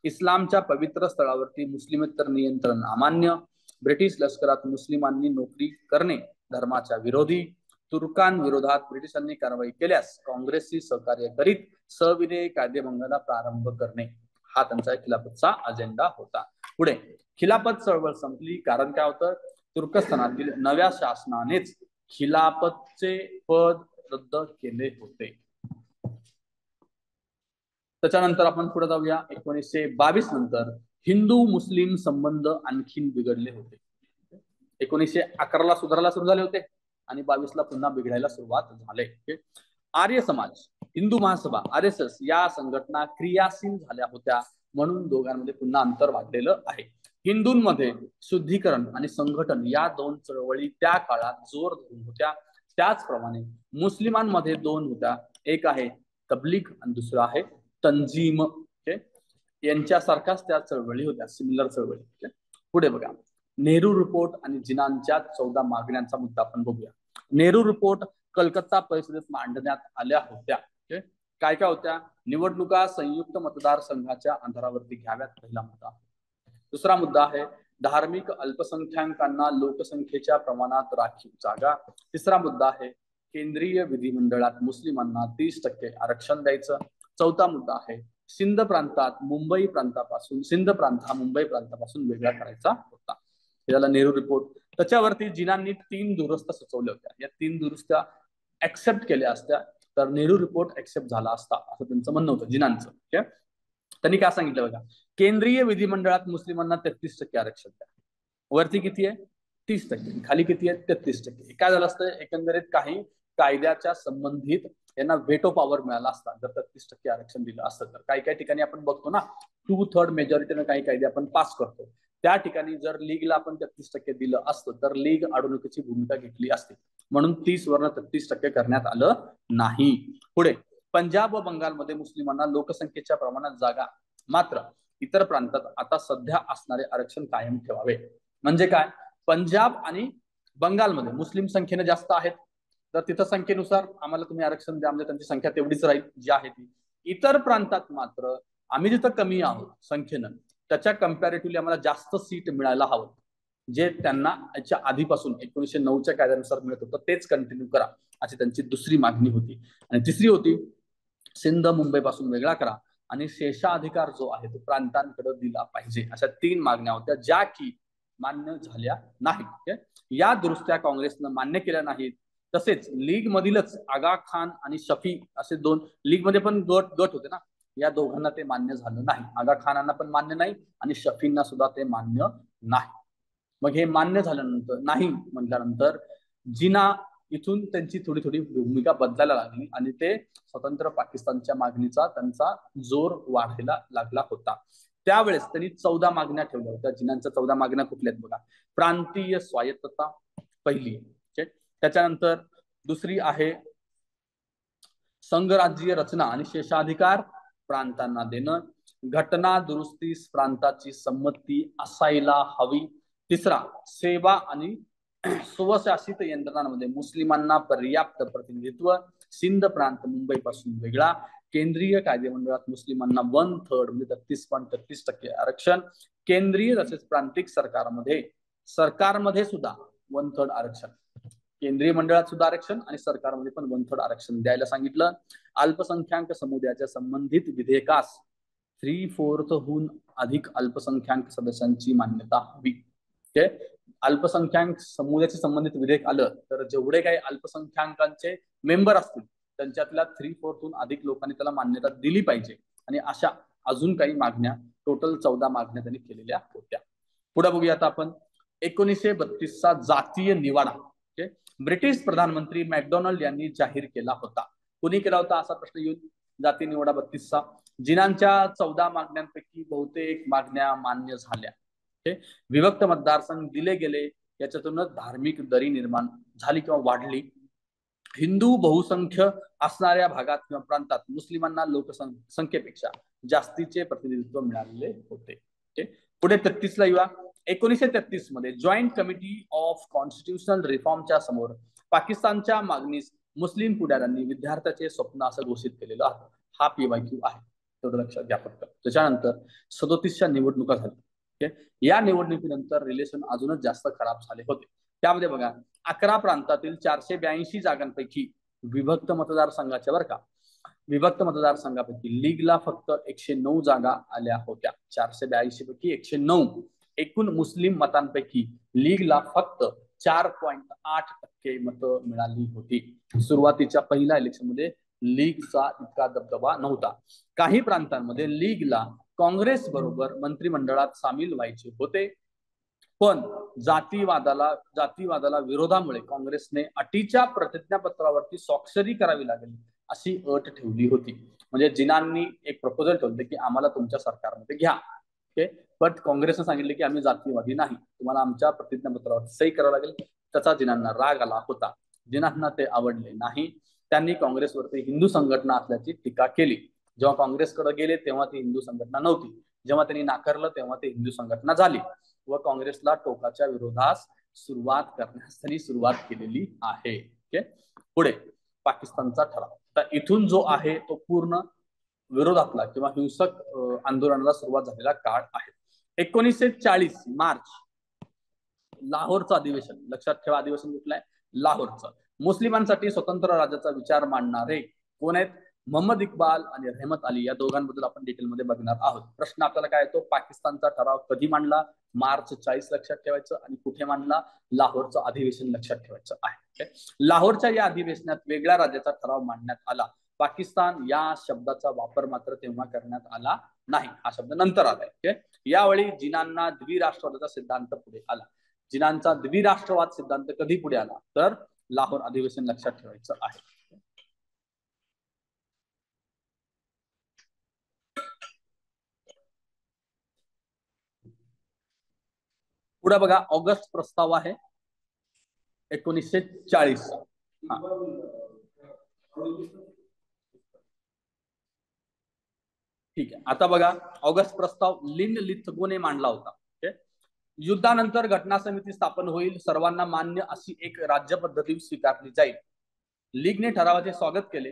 इस्लामच्या पवित्र स्थळावरती मुस्लिमेतर नियंत्रण अमान्य, ब्रिटिश लष्करात मुस्लिमांनी नोकरी करणे धर्माच्या विरोधी, तुर्कांविरोधात ब्रिटिशांनी कारवाई केल्यास काँग्रेसशी सहकार्य करीत सविनय कायदेभंगाला प्रारंभ करणे, हा त्यांचा खिलाफतचा अजेंडा होता. पुढे खिलाफत चळवळ संपली. कारण काय होतं? तुर्कस्तानातील नव्या शासनानेच खिलाफतचे पद रद्द केले होते. त्याच्यानंतर आपण पुढे जाऊया. 1922 नंतर हिंदू मुस्लिम संबंध आणखीन बिघडले होते. 1911ला सुधारायला सुरू झाले होते आणि 22ला पुन्हा बिघडायला सुरुवात झाले. आर्य समाज, हिंदू महासभा, RSS या संघटना क्रियाशील झाल्या होत्या म्हणून दोघांमध्ये पुन्हा अंतर वाढलेलं आहे. हिंदूंमध्ये शुद्धीकरण आणि संघटन या दोन चळवळी त्या काळात जोर धरून होत्या. त्याचप्रमाणे मुस्लिमांमध्ये दोन होत्या. एक आहे तबलीग आणि दुसरा आहे तंजीम. यांच्यासारखाच त्या चळवळी होत्या, सिमिलर चळवळी. पुढे बघा नेहरू रिपोर्ट आणि जिनांच्या 14 मागण्यांचा मुद्दा आपण बघूया. नेहरू रिपोर्ट कलकत्ता परिषदेत मांडण्यात आल्या होत्या. काय काय होत्या? निवडणुका संयुक्त मतदारसंघाच्या आधारावरती घ्याव्यात, पहिला मुद्दा. दुसरा मुद्दा आहे धार्मिक अल्पसंख्याकांना लोकसंख्येच्या प्रमाणात राखीव जागा. तिसरा मुद्दा आहे केंद्रीय विधिमंडळात मुस्लिमांना 30% आरक्षण द्यायचं. चौथा मुद्दा आहे सिंध प्रांत हा मुंबई प्रांतापासून वेगळा करायचा होता. हे झाला नेहरू रिपोर्ट. त्याच्यावरती जिनांनी 3 दुरुस्त्या सुचवल्या होत्या. या 3 दुरुस्त्या ऍक्सेप्ट केल्या असत्या तर नेहरू रिपोर्ट ऍक्सेप्ट झाला असता असं त्यांचं म्हणणं होतं जिनांचं. त्यांनी काय सांगितलं बघा. केंद्रीय विधिमंडळात मुस्लिमांना 33% आरक्षण द्या. वरती किती आहे? 30%. खाली किती आहे? 33%. काय झालं असतं? एकंदरीत काही कायद्याच्या संबंधित यांना व्हेटो पॉवर मिळाला असता जर 33% आरक्षण दिलं असतं. तर काही काही ठिकाणी आपण बघतो ना 2/3 मेजॉरिटीने काही कायदे आपण पास करतो. त्या ठिकाणी जर लीगला आपण 33% दिलं असतं तर लीग अडवणुकीची भूमिका घेतली असती. म्हणून 30 वरनं 33% करण्यात आलं नाही. पुढे पंजाब व बंगालमध्ये मुस्लिमांना लोकसंख्येच्या प्रमाणात जागा, मात्र इतर प्रांतात आता सध्या असणारे आरक्षण कायम ठेवावे. म्हणजे काय? पंजाब आणि बंगालमध्ये मुस्लिम संख्येने जास्त आहेत तर तिथं संख्येनुसार आम्हाला तुम्ही आरक्षण द्या, म्हणजे त्यांची संख्या तेवढीच राहील जी आहे ती. इतर प्रांतात मात्र आम्ही जिथं कमी आहोत संख्येनं त्याच्या कम्पॅरेटिव्हली आम्हाला जास्त सीट मिळायला हवं, जे त्यांना याच्या आधीपासून 1909च्या कायद्यानुसार मिळत होतं तेच कंटिन्यू करा अशी त्यांची दुसरी मागणी होती. आणि तिसरी होती सिंध मुंबई पासून वेगळा करा आणि शेषाधिकार जो आहे तो प्रांतांकडे दिला पाहिजे. अशा 3 मागण्या होत्या ज्या की मान्य झाल्या नाहीत. या दुरुस्त्या काँग्रेसनं मान्य केल्या नाहीत तसेच लीग मधीलच आगा खान आणि शफी असे दोन, लीग मध्ये पण गट गट होते ना, या दोघांना ते मान्य झालं नाही. आगा खानांना पण मान्य नाही आणि शफींना सुद्धा ते मान्य नाही. मग हे मान्य झाल्यानंतर नाही म्हटल्यानंतर जिना इथून त्यांची थोडी थोडी भूमिका बदलायला लागली आणि ते स्वतंत्र पाकिस्तानच्या मागणीचा त्यांचा जोर वाढायला लागला होता. त्यावेळेस त्यांनी 14 मागण्या ठेवल्या होत्या. जिनांच्या 14 मागण्या कुठल्या आहेत बघा. प्रांतीय स्वायत्तता पहिली, त्याच्यानंतर दुसरी आहे संघराज्यीय रचना आणि शेषाधिकार प्रांतांना देणं, घटना दुरुस्तीस प्रांताची संमती असायला हवी. तिसरा, सेवा आणि स्वशासित यंत्रणांमध्ये मुस्लिमांना पर्याप्त प्रतिनिधित्व, सिंध प्रांत मुंबई पासून वेगळा, केंद्रीय कायदेमंडळात मुस्लिमांना 1/3 म्हणजे 33.33% आरक्षण, केंद्रीय तसेच प्रांतिक सरकारमध्ये सुद्धा 1/3 आरक्षण, केंद्रीय मंडळात सुद्धा आरक्षण आणि सरकारमध्ये पण 1/3 आरक्षण द्यायला सांगितलं. अल्पसंख्याक समुदायाच्या संबंधित विधेयकास 3/4 अधिक अल्पसंख्याक सदस्यांची मान्यता हवी. अल्पसंख्याक समुदायाशी संबंधित विधेयक आलं तर जेवढे काही अल्पसंख्याकांचे मेंबर असतील त्यांच्यातल्या 3/4 अधिक लोकांनी त्याला मान्यता दिली पाहिजे. आणि अशा अजून काही मागण्या, टोटल 14 मागण्या त्यांनी केलेल्या होत्या. पुढे बघूया आता आपण 1932चा जातीय निवाडा ब्रिटिश प्रधानमंत्री मॅकडोनाल्ड यांनी जाहीर केला होता. कुणी केला होता असा प्रश्न येईल. जातीय निवाडा 32चा. जिनांच्या 14 मागण्यांपैकी बहुतेक मागण्या मान्य झाल्या. विभक्त मतदारसंघ दिले गेले, याच्यातूनच धार्मिक दरी निर्माण झाली किंवा वाढली. हिंदू बहुसंख्य असणाऱ्या भागात किंवा प्रांतात मुस्लिमांना लोकसंख्येपेक्षा जास्तीचे प्रतिनिधित्व मिळालेले होते. पुढे 33ला येऊया. 1933 मध्ये जॉईंट कमिटी ऑफ कॉन्स्टिट्यूशनल रिफॉर्मच्या समोर पाकिस्तानच्या मागणीस मुस्लिम पुढाऱ्यांनी विद्यार्थ्याचे स्वप्न असं घोषित केलेलं आहे. हा PYQ आहे, तेवढं लक्षात घ्या फक्त. त्याच्यानंतर 37च्या निवडणुका झाल्या. या निवडणुकीनंतर रिलेशन अजूनच जास्त खराब झाले होते. त्यामध्ये बघा 11 प्रांतातील 482 जागांपैकी विभक्त मतदारसंघाच्या बरं का, विभक्त मतदारसंघापैकी लीगला फक्त 109 जागा आल्या होत्या. 482 पैकी 109. एकूण मुस्लिम मतांपैकी लीगला फक्त 4.8% मतं मिळाली होती. सुरुवातीच्या पहिल्या इलेक्शन मध्ये लीगचा इतका दबदबा नव्हता. काही प्रांतांमध्ये लीगला काँग्रेस बरोबर मंत्रिमंडळात सामील व्हायचे होते, पण जातीवादाला विरोधामुळे काँग्रेसने अटीच्या प्रतिज्ञापत्रावरती स्वाक्षरी करावी लागेल अशी अट ठेवली होती. म्हणजे जिनांनी एक प्रपोजल ठेवले की आम्हाला तुमच्या सरकारमध्ये घ्या. बट काँग्रेसने सांगितले की आम्ही जातीवादी नाही, तुम्हाला आमच्या प्रतिज्ञापत्रावर सही करावं लागेल. त्याचा जिनांना राग आला होता. जिनांना ते आवडले नाही. त्यांनी काँग्रेसवरती हिंदू संघटना असल्याची टीका केली. जेव्हा काँग्रेसकडे गेले तेव्हा ती हिंदू संघटना नव्हती. जेव्हा त्यांनी नाकारलं तेव्हा ती हिंदू संघटना झाली व काँग्रेसला टोकाच्या विरोधास सुरुवात करण्यास त्यांनी सुरुवात केलेली आहे. पुढे पाकिस्तानचा ठराव. तर इथून जो आहे तो पूर्ण विरोधातला किंवा हिंसक आंदोलनाला सुरुवात झालेला काळ आहे. 1940 मार्च लाहोरचं अधिवेशन. लक्षात ठेवा, अधिवेशन कुठलं आहे? लाहोरचं. मुस्लिमांसाठी स्वतंत्र राज्याचा विचार मांडणारे कोण आहेत? मोहम्मद इक्बाल आणि रहमत अली, या दोघांबद्दल आपण डिटेलमध्ये बघणार आहोत. प्रश्न आपल्याला काय येतो? पाकिस्तानचा ठराव कधी मांडला? मार्च 40 लक्षात ठेवायचं. आणि कुठे मांडला? लाहोरचं अधिवेशन लक्षात ठेवायचं आहे. लाहोरच्या या अधिवेशनात वेगळ्या राज्याचा ठराव मांडण्यात आला. पाकिस्तान या शब्दाचा वापर मात्र तेव्हा करण्यात आला नाही. हा शब्द नंतर आलाय. यावेळी जिनांना द्विराष्ट्रवादाचा सिद्धांत पुढे आला. जिनांचा द्विराष्ट्रवाद सिद्धांत कधी पुढे आला? तर लाहोर अधिवेशन लक्षात ठेवायचं आहे. पुढे बघा, ऑगस्ट प्रस्ताव आहे 1940. ठीक आहे. आता बघा, ऑगस्ट प्रस्ताव लिन लिथगोने मांडला होता. युद्धानंतर घटना समिती स्थापन होईल, सर्वांना मान्य अशी एक राज्य पद्धती स्वीकारली जाईल. लीगने ठरावाचे स्वागत केले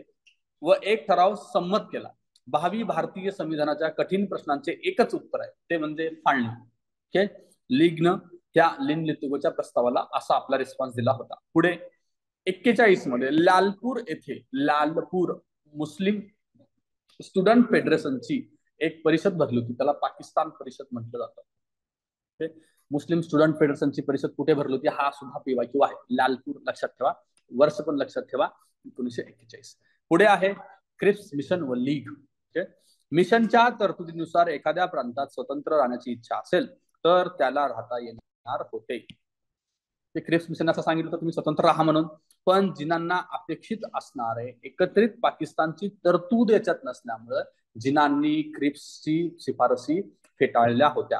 व एक ठराव संमत केला. भावी भारतीय संविधानाच्या कठीण प्रश्नांचे एकच उत्तर आहे, ते म्हणजे फाळणी. लीगनं त्या लिन लिथगोच्या प्रस्तावाला असा आपला रिस्पॉन्स दिला होता. पुढे 41 मध्ये लालपूर मुस्लिम स्टुडंट फेडरेशनची एक परिषद भरली होती. त्याला पाकिस्तान परिषद म्हटलं जातं. मुस्लिम स्टुडंट फेडरेशनची परिषद कुठे भरली होती? हा सुद्धा PYQ आहे. लालपूर लक्षात ठेवा. वर्ष पण लक्षात ठेवा, 1941. पुढे आहे क्रिप्स मिशन व लीग. मिशनच्या तरतुदीनुसार एखाद्या प्रांतात स्वतंत्र राहण्याची इच्छा असेल तर त्याला राहता येणार होते. क्रिप्स मिशन असं सांगितलं तुम्ही स्वतंत्र राहा म्हणून, पण जिनांना अपेक्षित असणारे एकत्रित पाकिस्तानची तरतूद याच्यात नसल्यामुळे जिनांनी क्रिप्सची शिफारसी फेटाळल्या होत्या.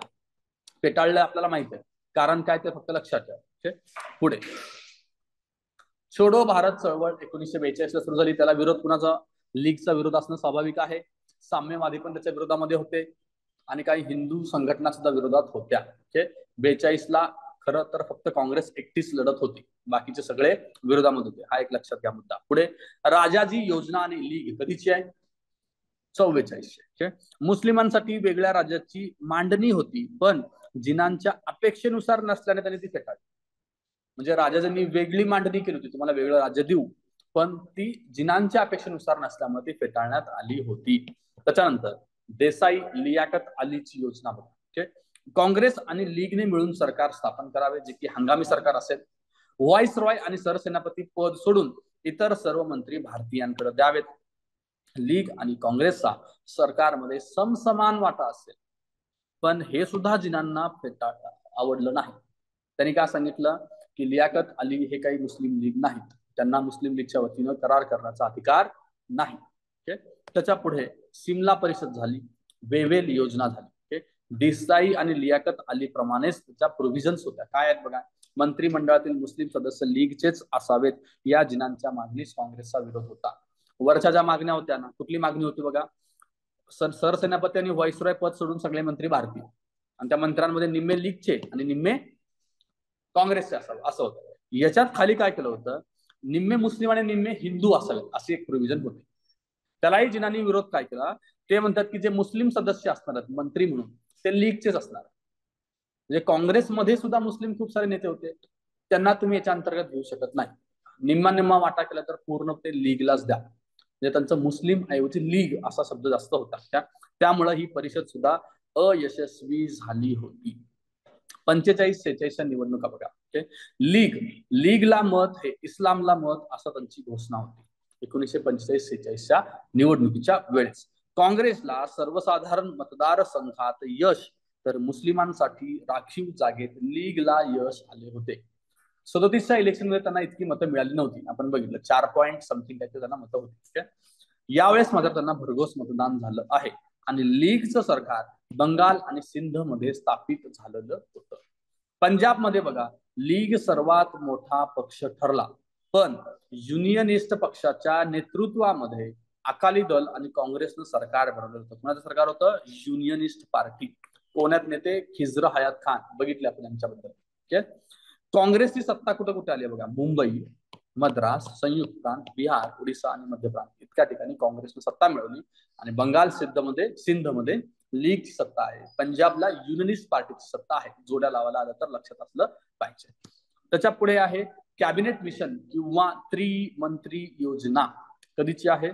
फेटाळल्या आपल्याला माहित आहे, कारण काय ते फक्त लक्षात ठेवा. पुढे छोडो भारत चळवळ 1942 ला सुरू झाली. त्याला विरोध कुणाचा? लीगचा विरोध असणं स्वाभाविक आहे. साम्यवादी पण त्याच्या विरोधामध्ये होते आणि काही हिंदू संघटना सुद्धा विरोधात होत्या. 42 ला खरं तर फक्त काँग्रेस एकटीच लढत होती, बाकीचे सगळे विरोधामध्ये होते. हा एक लक्षात घ्या मुद्दा. पुढे राजाजी योजना आणि लीग कधीची आहे? 44. मुस्लिमांसाठी वेगळ्या राज्याची मांडणी होती, पण जिनांच्या अपेक्षेनुसार नसल्याने त्यांनी ती फेटाळली. म्हणजे राजांनी वेगळी मांडणी केली होती, तुम्हाला वेगळं राज्य देऊ, पण ती जिनांच्या अपेक्षेनुसार नसल्यामुळे ती फेटाळण्यात आली होती. त्याच्यानंतर देसाई लियाकत अलीची योजना बघा. काँग्रेस आणि लीगने मिळून सरकार स्थापन करावे, जे की हंगामी सरकार असेल. व्हाईसरॉय आणि सरसेनापती पद सोडून इतर सर्व मंत्री भारतीयांकडे द्यावेत. लीग आणि काँग्रेसचा सरकारमध्ये समसमान वाटा असेल, पण हे सुद्धा जिनांना आवडलं नाही. त्यांनी काय सांगितलं की लियाकत अली हे काही मुस्लिम लीग नाहीत, त्यांना मुस्लिम लीगच्या वतीनं करार करण्याचा अधिकार नाही. त्याच्या पुढे सिमला परिषद झाली, वेवेल योजना झाली. देसाई आणि लियाकत अली प्रमाणेच त्याच्या प्रोव्हिजन्स होत्या. काय आहेत बघा? मंत्रिमंडळातील मुस्लिम सदस्य लीगचेच असावेत. या जिनांच्या मागणीस काँग्रेसचा विरोध होता. वरच्या ज्या मागण्या होत्या ना, कुठली मागणी होती बघा? सरसेनापती आणि व्हाईसरॉय पद सोडून सगळे मंत्री भारतीय, आणि त्या मंत्र्यांमध्ये निम्मे लीगचे आणि निम्मे काँग्रेसचे असावे असं होतं. याच्यात खाली काय केलं होतं? निम्मे मुस्लिम आणि निम्मे हिंदू असावेत असे एक प्रोव्हिजन होते. त्यालाही जिनांनी विरोध काय केला? ते म्हणतात की जे मुस्लिम सदस्य असणार आहेत मंत्री म्हणून ते लीगचेच असणार. म्हणजे काँग्रेसमध्ये सुद्धा मुस्लिम खूप सारे नेते होते, त्यांना तुम्ही याच्या अंतर्गत घेऊ शकत नाही. निम्मा निम्मा वाटा केला तर पूर्ण ते लीगलाच द्या. म्हणजे त्यांचं मुस्लिम ऐवजी लीग असा शब्द जास्त होता. त्यामुळे ही परिषद सुद्धा अयशस्वी झाली होती. 45-46 निवडणुका बघा. लीगला मत हे इस्लामला मत असं त्यांची घोषणा होती 1945-46 निवडणुकीच्या वेळेस. काँग्रेसला सर्वसाधारण मतदार संघात यश, तर मुस्लिमांसाठी राखीव जागेत लीगला यश आले होते. 37च्या इलेक्शन मध्ये त्यांना इतकी मतं मिळाली नव्हती. आपण बघितलं 4 पॉईंट समथिंग काहीतरी त्यांना मतं होती. यावेळेस मात्र त्यांना भरघोस मतदान झालं आहे आणि लीगचं सरकार बंगाल आणि सिंध मध्ये स्थापित झालेलं होतं. पंजाबमध्ये बघा, लीग सर्वात मोठा पक्ष ठरला, पण युनियनिस्ट पक्षाच्या नेतृत्वामध्ये अकाली दल आणि काँग्रेसनं सरकार बनवलं होतं. कोणाचं सरकार होतं? Unionist party. कोण्यात नेते? खिजर हयात खान, बघितले आपण यांच्याबद्दल. काँग्रेसची सत्ता कुठं कुठे आली बघा? मुंबई, मद्रास, संयुक्त प्रांत, बिहार, ओडिसा आणि मध्य प्रांत इतक्या ठिकाणी काँग्रेसने सत्ता मिळवली. आणि बंगाल सिंधमध्ये लीगची सत्ता आहे. पंजाबला युनियनिस्ट पार्टीची सत्ता आहे. जोड्या लावायला आलं तर लक्षात असलं पाहिजे. त्याच्या पुढे आहे कॅबिनेट मिशन किंवा त्रिमंत्री योजना. कधीची आहे?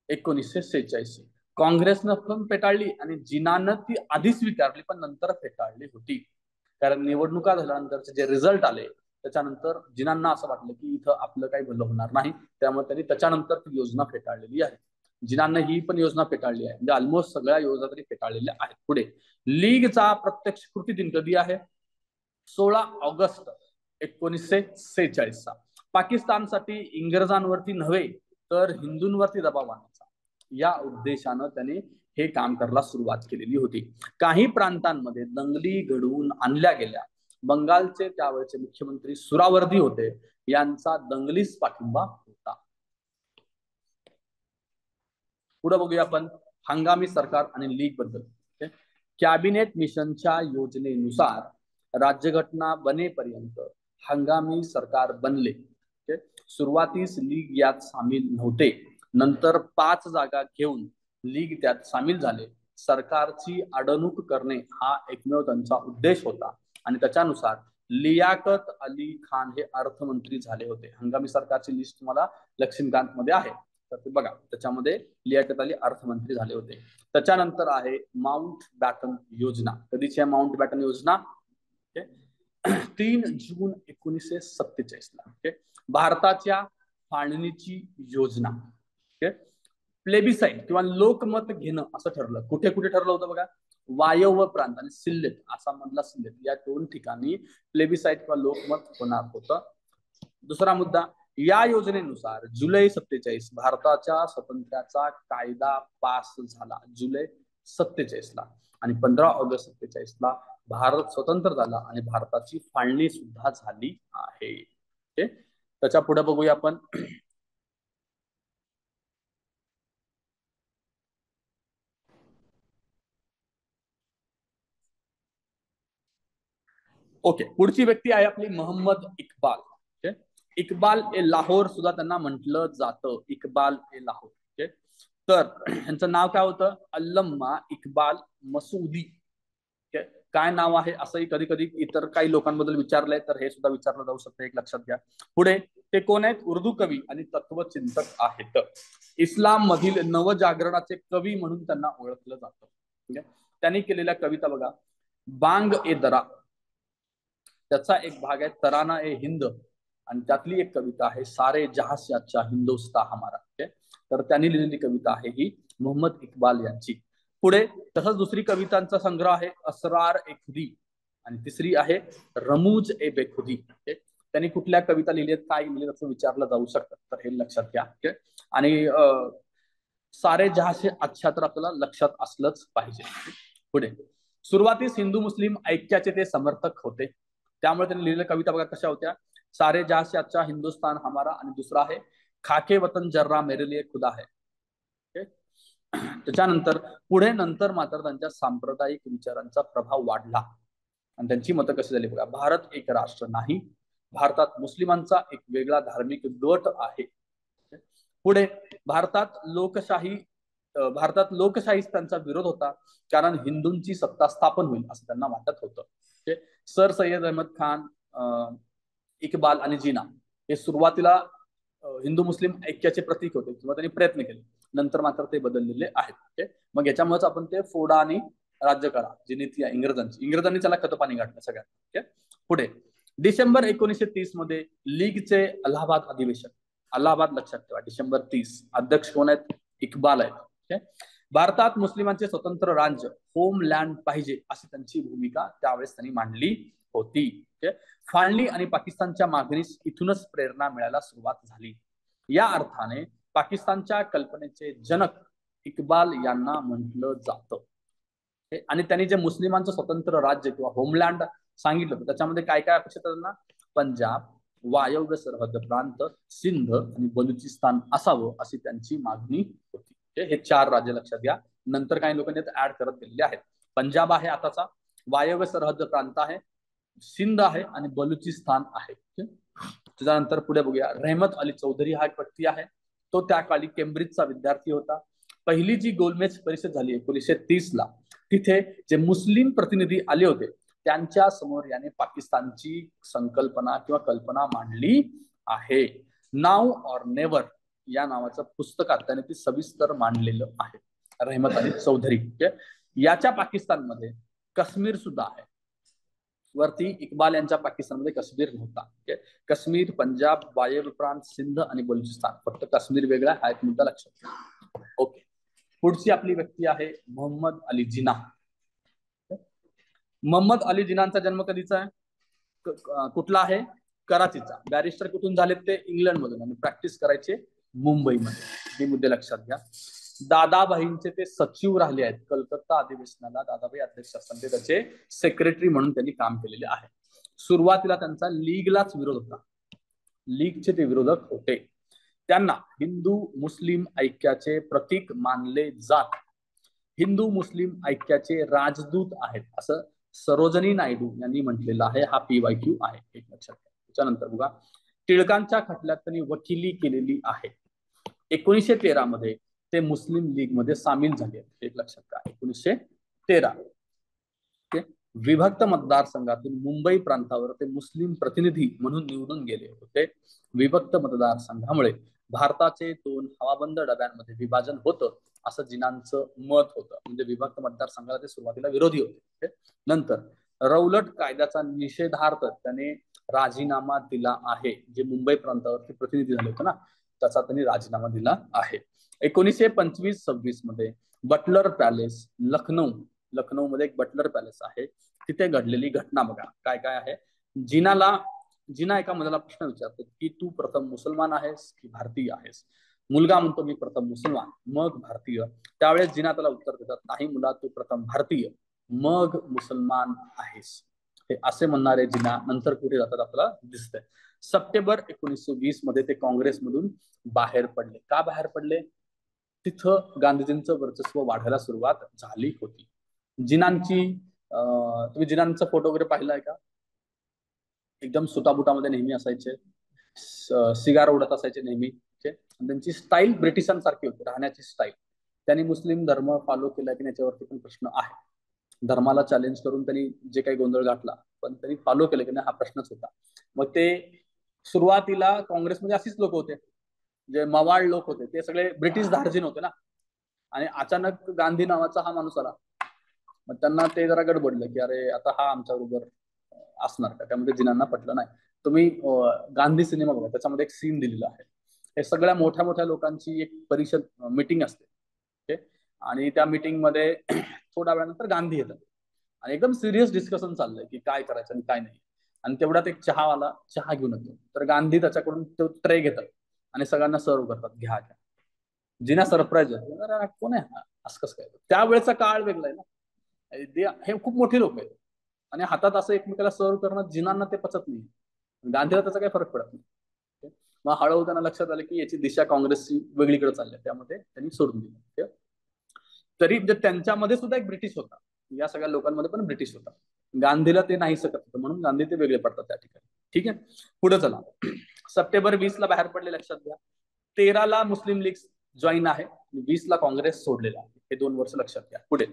1946. काँग्रेसनं पण फेटाळली आणि जिनानं ती आधी स्वीकारली पण नंतर फेटाळली होती. कारण निवडणुका झाल्यानंतरचे जे रिझल्ट आले त्याच्यानंतर जिनांना असं वाटलं की इथं आपलं काही भलं होणार नाही, त्यामुळे त्यांनी त्याच्यानंतर ती योजना फेटाळलेली आहे. जिनांना ही पण योजना फेटाळली आहे. म्हणजे ऑलमोस्ट सगळ्या योजना तरी फेटाळलेल्या आहेत. पुढे लीगचा प्रत्यक्ष कृती दिन कधी आहे? 16 ऑगस्ट 1946. पाकिस्तानसाठी इंग्रजांवरती नव्हे तर हिंदूंवरती दबाव आणायचा या उद्देशानं त्याने हे काम करायला सुरुवात केलेली होती. काही प्रांतांमध्ये दंगली घडवून आणल्या गेल्या. बंगालचे त्यावेळेचे मुख्यमंत्री सुरावर्दी होते, यांचा दंगलीस पाठिंबा होता. पुढे बघूया आपण हंगामी सरकार आणि लीग बद्दल. कॅबिनेट मिशनच्या योजनेनुसार राज्यघटना बनेपर्यंत हंगामी सरकार बनले. सुरुवातीस लीग यात सामील नव्हते, नंतर 5 जागा घेऊन लीग त्यात सामील झाले. सरकारची अडवणूक करणे हा एकमेव त्यांचा उद्देश होता आणि त्याच्यानुसार लियाकत अली खान हे अर्थमंत्री झाले होते. हंगामी सरकारची लिस्ट तुम्हाला लक्ष्मीकांत मध्ये आहे, तर ते बघा. त्याच्यामध्ये लियाकत अली अर्थमंत्री झाले होते. त्याच्यानंतर आहे माउंट बॅटन योजना. कधीची आहे माउंट बॅटन योजना? 3 जून 1947 ला. ओके. भारताच्या फाळणीची योजना. ओके. प्लेबिसाईड किंवा लोकमत घेणं असं ठरलं. कुठे कुठे ठरलं होतं बघा, वायव्य प्रांत आणि सिल्लेट, आसाममधला सिल्लेट, या 2 ठिकाणी प्लेबिसाईड किंवा लोकमत होणार होतं. दुसरा मुद्दा, या योजनेनुसार जुलै 47 भारताच्या स्वातंत्र्याचा कायदा पास झाला. जुलै 47 ला. आणि 15 ऑगस्ट 47 ला भारत स्वतंत्र झाला आणि भारताची फाळणी सुद्धा झाली आहे. ओके. त्याच्या पुढे बघूया आपण. ओके. पुढची व्यक्ती आहे आपली मोहम्मद इक्बाल. ओके. इक्बाल ए लाहोर सुद्धा त्यांना म्हटलं जातं. इक्बाल ए लाहोर. ओके. तर यांचं नाव काय होतं, अल्लम्मा इक्बाल मसुदी. ओके. काय नाव आहे असंही कधी कधी इतर काही लोकांबद्दल विचारलंय, तर हे सुद्धा विचारलं जाऊ शकतं, एक लक्षात घ्या. पुढे, ते कोण आहेत, उर्दू कवी आणि तत्वचिंतक आहेत. इस्लाम मधील नवजागरणाचे कवी म्हणून त्यांना ओळखलं जातं. ठीक आहे. त्यांनी केलेल्या कविता बघा, बांग ए दरा, त्याचा एक भाग आहे तराना ए हिंद, आणि त्यातली एक कविता आहे सारे जहां से अच्छा हिंदुस्तान हमारा. ओके. तर त्यांनी लिहिलेली कविता आहे ही मोहम्मद इक्बाल यांची. पुढे तसंच दुसरी कवितांचा संग्रह आहे असरार ए खुदी, आणि तिसरी आहे रमूज ए बेखुदी. ओके. त्यांनी कुठल्या कविता लिहिल्या, काय लिहिले असं विचारलं जाऊ शकतं, तर हे लक्षात घ्या. ओके. आणि सारे जहां से अच्छा तर आपल्याला लक्षात असलंच पाहिजे. पुढे, सुरुवातीस हिंदू मुस्लिम ऐक्याचे ते समर्थक होते, त्यामुळे त्यांनी लिहिलेल्या कविता बघा कशा होत्या, सारे जहां से अच्छा हिंदुस्तान हमारा, आणि दुसरा आहे खाके वतन जर्रा मेरे लिए खुदा है. त्याच्यानंतर पुढे नंतर मात्र त्यांच्या सांप्रदायिक विचारांचा प्रभाव वाढला आणि त्यांची मतं कशी झाली बघा, भारत एक राष्ट्र नाही, भारतात मुस्लिमांचा एक वेगळा धार्मिक गट आहे. पुढे, भारतात लोकशाहीस त्यांचा विरोध होता, कारण हिंदूंची सत्ता स्थापन होईल असं त्यांना वाटत होतं. सर सय्यद अहमद खान, इक्बाल आणि जिना हे सुरुवातीला हिंदू मुस्लिम ऐक्याचे प्रतीक होते किंवा त्यांनी प्रयत्न केले, नंतर मात्र ते बदललेले आहेत. मग याच्यामुळेच आपण ते फोडा आणि राज्य करा जी नीती आहे इंग्रजांनी त्याला खतपाणी घातलं सगळ्यात. पुढे, डिसेंबर 1930 मध्ये लीगचे अलाहाबाद अधिवेशन, अलाहाबाद लक्षात ठेवा, डिसेंबर 30, अध्यक्ष कोण आहेत, इक्बाल आहेत. भारतात मुस्लिमांचे स्वतंत्र राज्य, होमलँड पाहिजे अशी त्यांची भूमिका त्यावेळेस त्यांनी मांडली होती. फाळणी आणि पाकिस्तानच्या मागणीस इथूनच प्रेरणा मिळायला सुरुवात झाली. या अर्थाने पाकिस्तानच्या कल्पनेचे जनक इक्बाल यांना म्हटलं जातं. आणि त्यांनी जे मुस्लिमांचं स्वतंत्र राज्य किंवा होमलँड सांगितलं होतं, त्याच्यामध्ये काय काय अपेक्षित त्यांना, पंजाब, वायव्य सरहद प्रांत, सिंध आणि बलुचिस्तान असावं अशी त्यांची मागणी होती. हे 4 राज्य लक्षात घ्या. नंतर काही लोकांनी ऍड करत गेलेले आहेत. पंजाब आहे आताचा, वायव्य सरहद प्रांत आहे, सिंध आहे आणि बलुचिस्तान आहे. त्याच्यानंतर पुढे बघूया, रहमत अली चौधरी हा एक व्यक्ती आहे. तो त्या काळी केम्ब्रिजचा विद्यार्थी होता. पहिली जी गोलमेज परिषद झाली 1930 ला, तिथे जे मुस्लिम प्रतिनिधी आले होते त्यांच्या समोर याने पाकिस्तानची संकल्पना किंवा कल्पना मांडली आहे. नाव और नेवर या नावाचं पुस्तकात त्याने ती सविस्तर मांडलेलं आहे, रहमत अली चौधरी. याच्या पाकिस्तानमध्ये काश्मीर सुद्धा आहे. वरती इक्बाल यांच्या पाकिस्तानमध्ये काश्मीर नव्हता. काश्मीर, पंजाब, वायव्य प्रांत, सिंध आणि बलुचिस्तान, फक्त काश्मीर वेगळा, हा एक मुद्दा लक्षात घ्या. ओके. पुढची आपली व्यक्ती आहे मोहम्मद अली जिना. मोहम्मद अली जिनांचा जन्म कधीचा आहे, कुठला आहे, कराचीचा. बॅरिस्टर कुठून झालेत ते, इंग्लंडमधून, आणि प्रॅक्टिस करायचे मुंबईमध्ये. हे मुद्दे लक्षात घ्या. दादाभाईंचे ते सचिव राहिले आहेत. कलकत्ता अधिवेशनाला दादाभाई अध्यक्ष असताना ते त्याचे सेक्रेटरी म्हणून त्यांनी काम केलेले आहे. सुरुवातीला त्यांचा लीगलाच विरोध होता, लीगचे ते विरोधक होते. त्यांना हिंदू मुस्लिम ऐक्याचे प्रतीक मानले जात. हिंदू मुस्लिम ऐक्याचे राजदूत आहेत असं सरोजनी नायडू यांनी म्हटलेलं आहे. हा PYQ आहे, एक लक्षात घ्या. त्याच्यानंतर बघा, टिळकांच्या खटल्यात त्यांनी वकिली केलेली आहे. 1913 मध्ये ते मुस्लिम लीग मध्ये सामील झाले, एक लक्षात घ्या. 1913 विभक्त मतदारसंघातून मुंबई प्रांतावर ते मुस्लिम प्रतिनिधी म्हणून निवडून गेले होते. विभक्त मतदारसंघामुळे भारताचे 2 हवाबंद डब्यांमध्ये विभाजन होतं असं जिनांचं मत होतं. म्हणजे विभक्त मतदारसंघाला ते सुरुवातीला विरोधी होते. नंतर रौलट कायद्याचा निषेधार्थ त्याने राजीनामा दिला आहे. जे मुंबई प्रांतावरती प्रतिनिधी झाले होते ना, त्याचा त्यांनी राजीनामा दिला आहे. 1925-26 मध्ये बटलर पॅलेस, लखनौ मध्ये एक बटलर पॅलेस आहे, तिथे घडलेली घटना बघा काय काय आहे. जिना एका मुलाला प्रश्न विचारतो की तू प्रथम मुसलमान आहेस की भारतीय आहेस. मुलगा म्हणतो मी प्रथम मुसलमान मग भारतीय. त्यावेळेस जिना त्याला उत्तर देतात, नाही मुला, तू प्रथम भारतीय मग मुसलमान आहेस. हे असे म्हणणारे जिना नंतर कुठे जातात आपल्याला दिसतंय. सप्टेंबर 1920 मध्ये ते काँग्रेसमधून बाहेर पडले. का बाहेर पडले? तिथं गांधीजींचं वर्चस्व वाढायला सुरुवात झाली होती. जिनांची तुम्ही जिनांचा फोटो वगैरे पाहिलाय का? एकदम सुटाबुटामध्ये नेहमी असायचे, सिगार उडत असायचे नेहमी. त्यांची स्टाईल ब्रिटिशांसारखी होती, राहण्याची स्टाईल. त्यांनी मुस्लिम धर्म फॉलो केला की याच्यावरती पण प्रश्न आहे. धर्माला चॅलेंज करून त्यांनी जे काही गोंधळ घातला, पण त्यांनी फॉलो केलं की नाही हा प्रश्नच होता. मग ते सुरुवातीला काँग्रेसमध्ये अशीच लोक होते, जे मवाळ लोक होते, ते सगळे ब्रिटिश धार्जिन होते ना. आणि अचानक गांधी नावाचा हा माणूस आला, मग त्यांना ते जरा गडबडलं की अरे आता हा आमच्या बरोबर असणार का. त्यामध्ये जिनांना पटलं नाही. तुम्ही गांधी सिनेमा बघा, त्याच्यामध्ये एक सीन दिलेला आहे. हे सगळ्या मोठ्या मोठ्या लोकांची एक परिषद मीटिंग असते. ओके. आणि त्या मीटिंग मध्ये थोड्या वेळानंतर गांधी येतात आणि एकदम सिरियस डिस्कशन चाललंय की काय करायचं आणि काय नाही. आणि तेवढ्यात एक चहावाला चहा घेऊन येतो. तर गांधी त्याच्याकडून तो ट्रे घेतात आणि सगळ्यांना सर्व करतात, घ्या घ्या. जिना सरप्राईज होतो, अरे कोण आहे हा? असं कसं काय? त्यावेळेचा काळ वेगळा आहे ना. हे खूप मोठे लोक आहेत आणि हातात असं एकमेकाला सर्व करणं जिनांना ते पचत नाही. गांधीला त्याचा काही फरक पडत नाही. मग हळूहळू त्यांना लक्षात आलं की याची दिशा काँग्रेसची वेगळीकडे चालली आहे, त्यामध्ये त्यांनी सोडून दिलं. तरी त्यांच्यामध्ये सुद्धा एक ब्रिटिश होता, या सगळ्या लोकांमध्ये पण ब्रिटिश होता. गांधीला ते नाही सकत होतं म्हणून गांधी ते वेगळे पडतात त्या ठिकाणी. ठीक आहे, पुढे चला. सप्टेंबर 20 ला बाहेर पडले, लक्षात घ्या. 13 ला मुस्लिम लीग जॉईन आहे, 20 ला काँग्रेस सोडलेला आहे. हे 2 वर्ष लक्षात घ्या. पुढे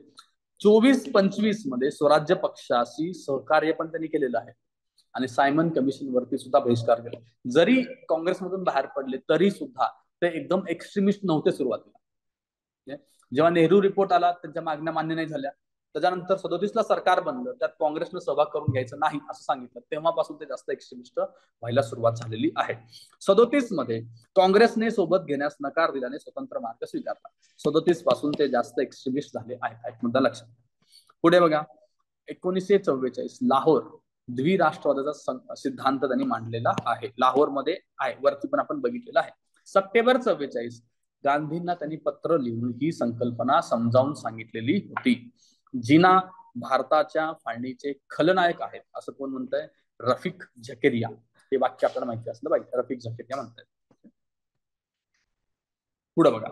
24-25 मध्ये स्वराज्य पक्षाशी सहकार्य पण त्यांनी केलेलं आहे आणि सायमन कमिशन वरती सुद्धा बहिष्कार केला. जरी काँग्रेसमधून बाहेर पडले तरी सुद्धा ते एकदम एक्स्ट्रीमिस्ट नव्हते सुरुवातीला. जेव्हा नेहरू रिपोर्ट आला, त्यांच्या मागण्या मान्य नाही झाल्या. त्याच्यानंतर 37 ला सरकार बनलं, त्यात काँग्रेसनं सहभाग करून घ्यायचं नाही असं सांगितलं. तेव्हापासून ते जास्त एक्स्ट्रीमिस्ट व्हायला सुरुवात झालेली आहे. 37 मध्ये काँग्रेसने सोबत घेण्यास नकार दिल्याने स्वतंत्र मार्ग स्वीकारला. 37 पासून ते जास्त एक्स्ट्रीमिस्ट झाले आहेत, मुद्दा लक्षात. पुढे बघा, 1944 लाहोर द्विराष्ट्रवादाचा सिद्धांत त्यांनी मांडलेला आहे. लाहोर मध्ये आहे, वरती पण आपण बघितलेलं आहे. सप्टेंबर 44 गांधींना त्यांनी पत्र लिहून ही संकल्पना समजावून सांगितलेली होती. जिना भारताच्या फाळणीचे खलनायक आहेत असं कोण म्हणतंय? रफिक झकेरिया. हे वाक्य आपल्याला माहिती असलं पाहिजे, रफिक झकेरिया म्हणतात. पुढे बघा,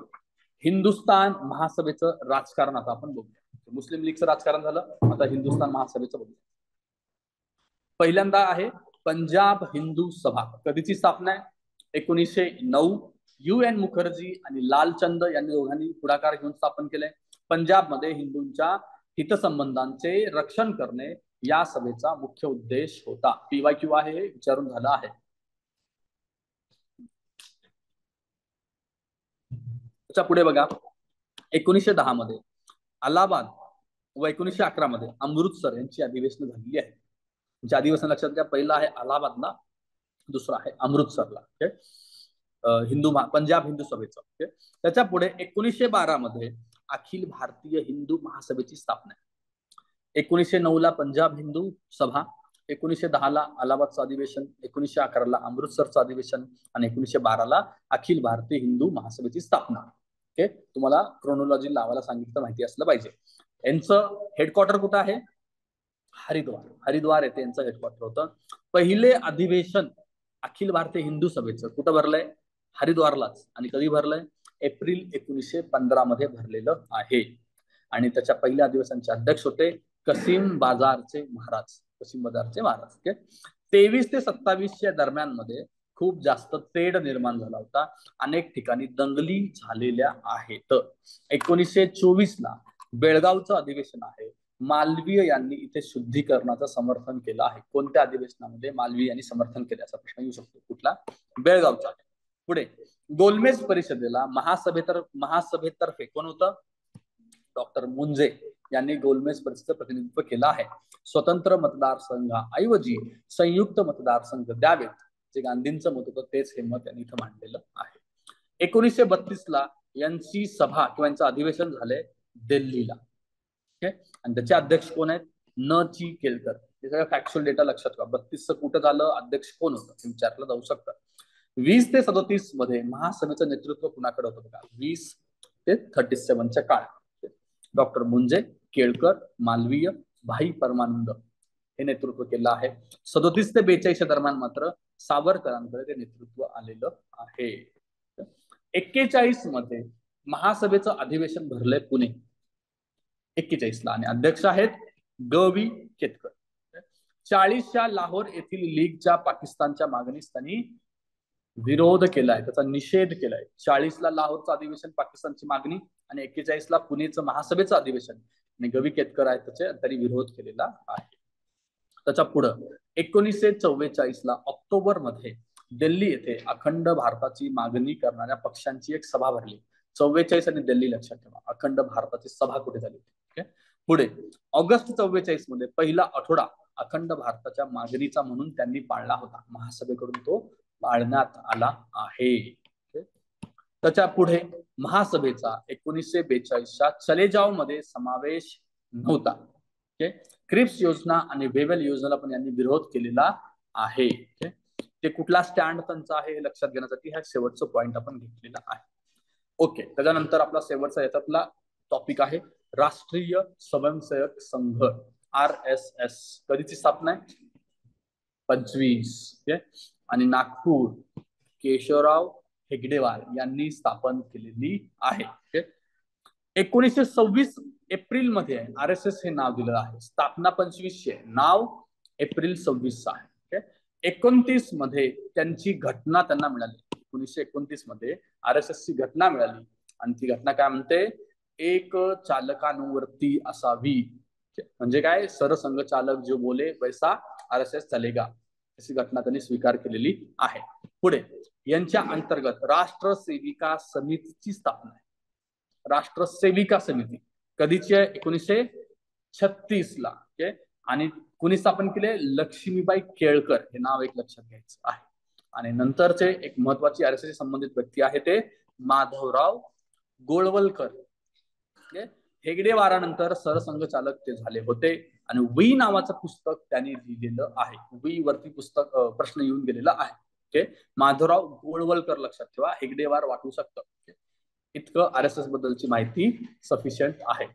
हिंदुस्थान महासभेचं राजकारण आता आपण बघूया. मुस्लिम लीगचं राजकारण झालं, आता हिंदुस्थान महासभेचं बघूया. पहिल्यांदा आहे पंजाब हिंदू सभा. कधीची स्थापना आहे? 1909. UN मुखर्जी आणि लालचंद यांनी दोघांनी पुढाकार घेऊन स्थापन केलंय. पंजाबमध्ये हिंदूंच्या हितसंबंधांचे रक्षण करणे या सभेचा मुख्य उद्देश होता. PYQ आहे, हे विचारून झालं आहे. पुढे बघा, 1910 मध्ये अलाहाबाद व 1911 मध्ये अमृतसर यांची अधिवेशनं झालेली आहेत. म्हणजे अधिवेशन लक्षात घ्या, पहिला आहे अलाहाबादला, दुसरा आहे अमृतसरला. पंजाब हिंदू सभेचं. त्याच्या पुढे 1912 मध्ये अखिल भारतीय हिंदू महासभेची स्थापना आहे. 1909 ला पंजाब हिंदू सभा, 1910 ला अलाहाबादचं अधिवेशन, 1911 ला अमृतसरचं अधिवेशन आणि 1912 ला अखिल भारतीय हिंदू महासभेची स्थापना. ओके, तुम्हाला क्रोनॉलॉजी लावायला सांगितलं, माहिती असलं पाहिजे. यांचं हेडक्वार्टर कुठं आहे? हरिद्वार येथे यांचं हेडक्वार्टर होतं. पहिले अधिवेशन अखिल भारतीय हिंदू सभेचं कुठं भरलंय? हरिद्वारलाच. आणि कधी भरलंय? एप्रिल 1915 मध्ये भरलेलं आहे. आणि त्याच्या पहिल्या अधिवेशनाचे अध्यक्ष होते कसीम बाजारचे महाराज. 23 ते 27 च्या दरम्यान मध्ये खूप जास्त तेढ निर्माण झाला होता. अनेक ठिकाणी दंगली झालेल्या आहेत. 1924 ला बेळगावचं अधिवेशन आहे. मालवीय यांनी इथे शुद्धीकरणाचं समर्थन केलं आहे. कोणत्या अधिवेशनामध्ये मालवीय यांनी समर्थन केल्याचा प्रश्न येऊ शकतो. कुठला? बेळगावचा. पुढे गोलमेज परिषदेला महासभेतर्फे कोण होतं? डॉक्टर मुंजे. यांनी गोलमेज परिषदेचं प्रतिनिधित्व केलं आहे. स्वतंत्र मतदारसंघाऐवजी संयुक्त मतदारसंघ द्यावेत, जे गांधींचं मत होतं तेच हे मत यांनी इथं मांडलेलं आहे. 1932ला यांची सभा किंवा यांचं अधिवेशन झालंय दिल्लीला. आणि त्याचे अध्यक्ष कोण आहेत? न. ची केळकर. हे सगळं फॅक्च्युअल डेटा लक्षात ठेवा. 32चं कुठं झालं, अध्यक्ष कोण होतं हे विचारलं जाऊ शकतं. 20 ते 37 मध्ये महासभेचं नेतृत्व कुणाकडे होतं बघा. 20 ते 37च्या काळात डॉक्टर मुंजे, केळकर, मालवीय, भाई परमानंद हे नेतृत्व केलं आहे. 37 ते 42 दरम्यान मात्र सावरकरांकडे ते नेतृत्व आलेलं आहे. 41 मध्ये महासभेचं अधिवेशन भरलंय पुणे 41ला आणि अध्यक्ष आहेत ग.वी. केतकर. 40च्या लाहोर येथील लीगच्या पाकिस्तानच्या मागणीस त्यांनी विरोध केलाय, त्याचा निषेध केलाय. 40ला लाहोरचं अधिवेशन पाकिस्तानची मागणी आणि 41ला पुणेचं महासभेचं अधिवेशन आणि ग.वी. केतकर आहेत त्याचे, त्यांनी विरोध केलेला आहे. त्याच्या पुढं 1944ला ऑक्टोबर मध्ये दिल्ली येथे अखंड भारताची मागणी करणाऱ्या पक्षांची एक सभा भरली. 44 आणि दिल्ली लक्षात ठेवा. अखंड भारताची सभा कुठे झाली? पुढे ऑगस्ट 44 मध्ये पहिला आठवडा अखंड भारताच्या मागणीचा म्हणून त्यांनी पाळला होता. महासभेकडून तो पाळण्यात आला आहे. त्याच्या पुढे महासभेचा 1942च्या चले जाव मध्ये समावेश नव्हता. क्रिप्स योजना आणि वेवेल योजनेला पण यांनी विरोध केलेला आहे. ते कुठला स्टँड त्यांचा आहे हे लक्षात घेण्यासाठी हा शेवटचा पॉइंट आपण घेतलेला आहे. ओके, त्याच्यानंतर आपला शेवटचा याच्यातला टॉपिक आहे राष्ट्रीय स्वयंसेवक संघ RSS. कधीची स्थापना आहे? 25 आणि नागपूर केशवराव हेगडेवार यांनी स्थापन केलेली आहे. 1926 एप्रिल मध्ये RSS हे नाव दिलं आहे. स्थापना 25 आहे, नाव एप्रिल 26 आहे. 29 मध्ये त्यांची घटना त्यांना मिळाली. 1929 मध्ये RSS ची घटना मिळाली आणि ती घटना काय म्हणते? एक चालकानुवर्ती असावी. म्हणजे काय? सरसंघ चालक जो बोले वैसा RSS चलेगा, अशी घटना त्यांनी स्वीकार केलेली आहे. पुढे यांच्या अंतर्गत राष्ट्र सेविका समितीची स्थापना आहे. राष्ट्र सेविका समिती कधीची आहे? 1936ला. आणि कुणी स्थापन केले? लक्ष्मीबाई केळकर. हे नाव एक लक्षात घ्यायचं आहे. आणि नंतरचे एक महत्वाची RSS संबंधित व्यक्ती आहे ते माधवराव गोळवलकर. हेगडेवारानंतर सरसंघ चालक ते झाले होते आणि वी नावाचं पुस्तक त्यांनी लिहिलेलं आहे. वी वरती पुस्तक प्रश्न येऊन गेलेला आहे. माधवराव गोळवलकर लक्षात ठेवा. हेगडेवार वाटू शकतं. इतकं RSS बद्दलची माहिती सफिशियंट आहे.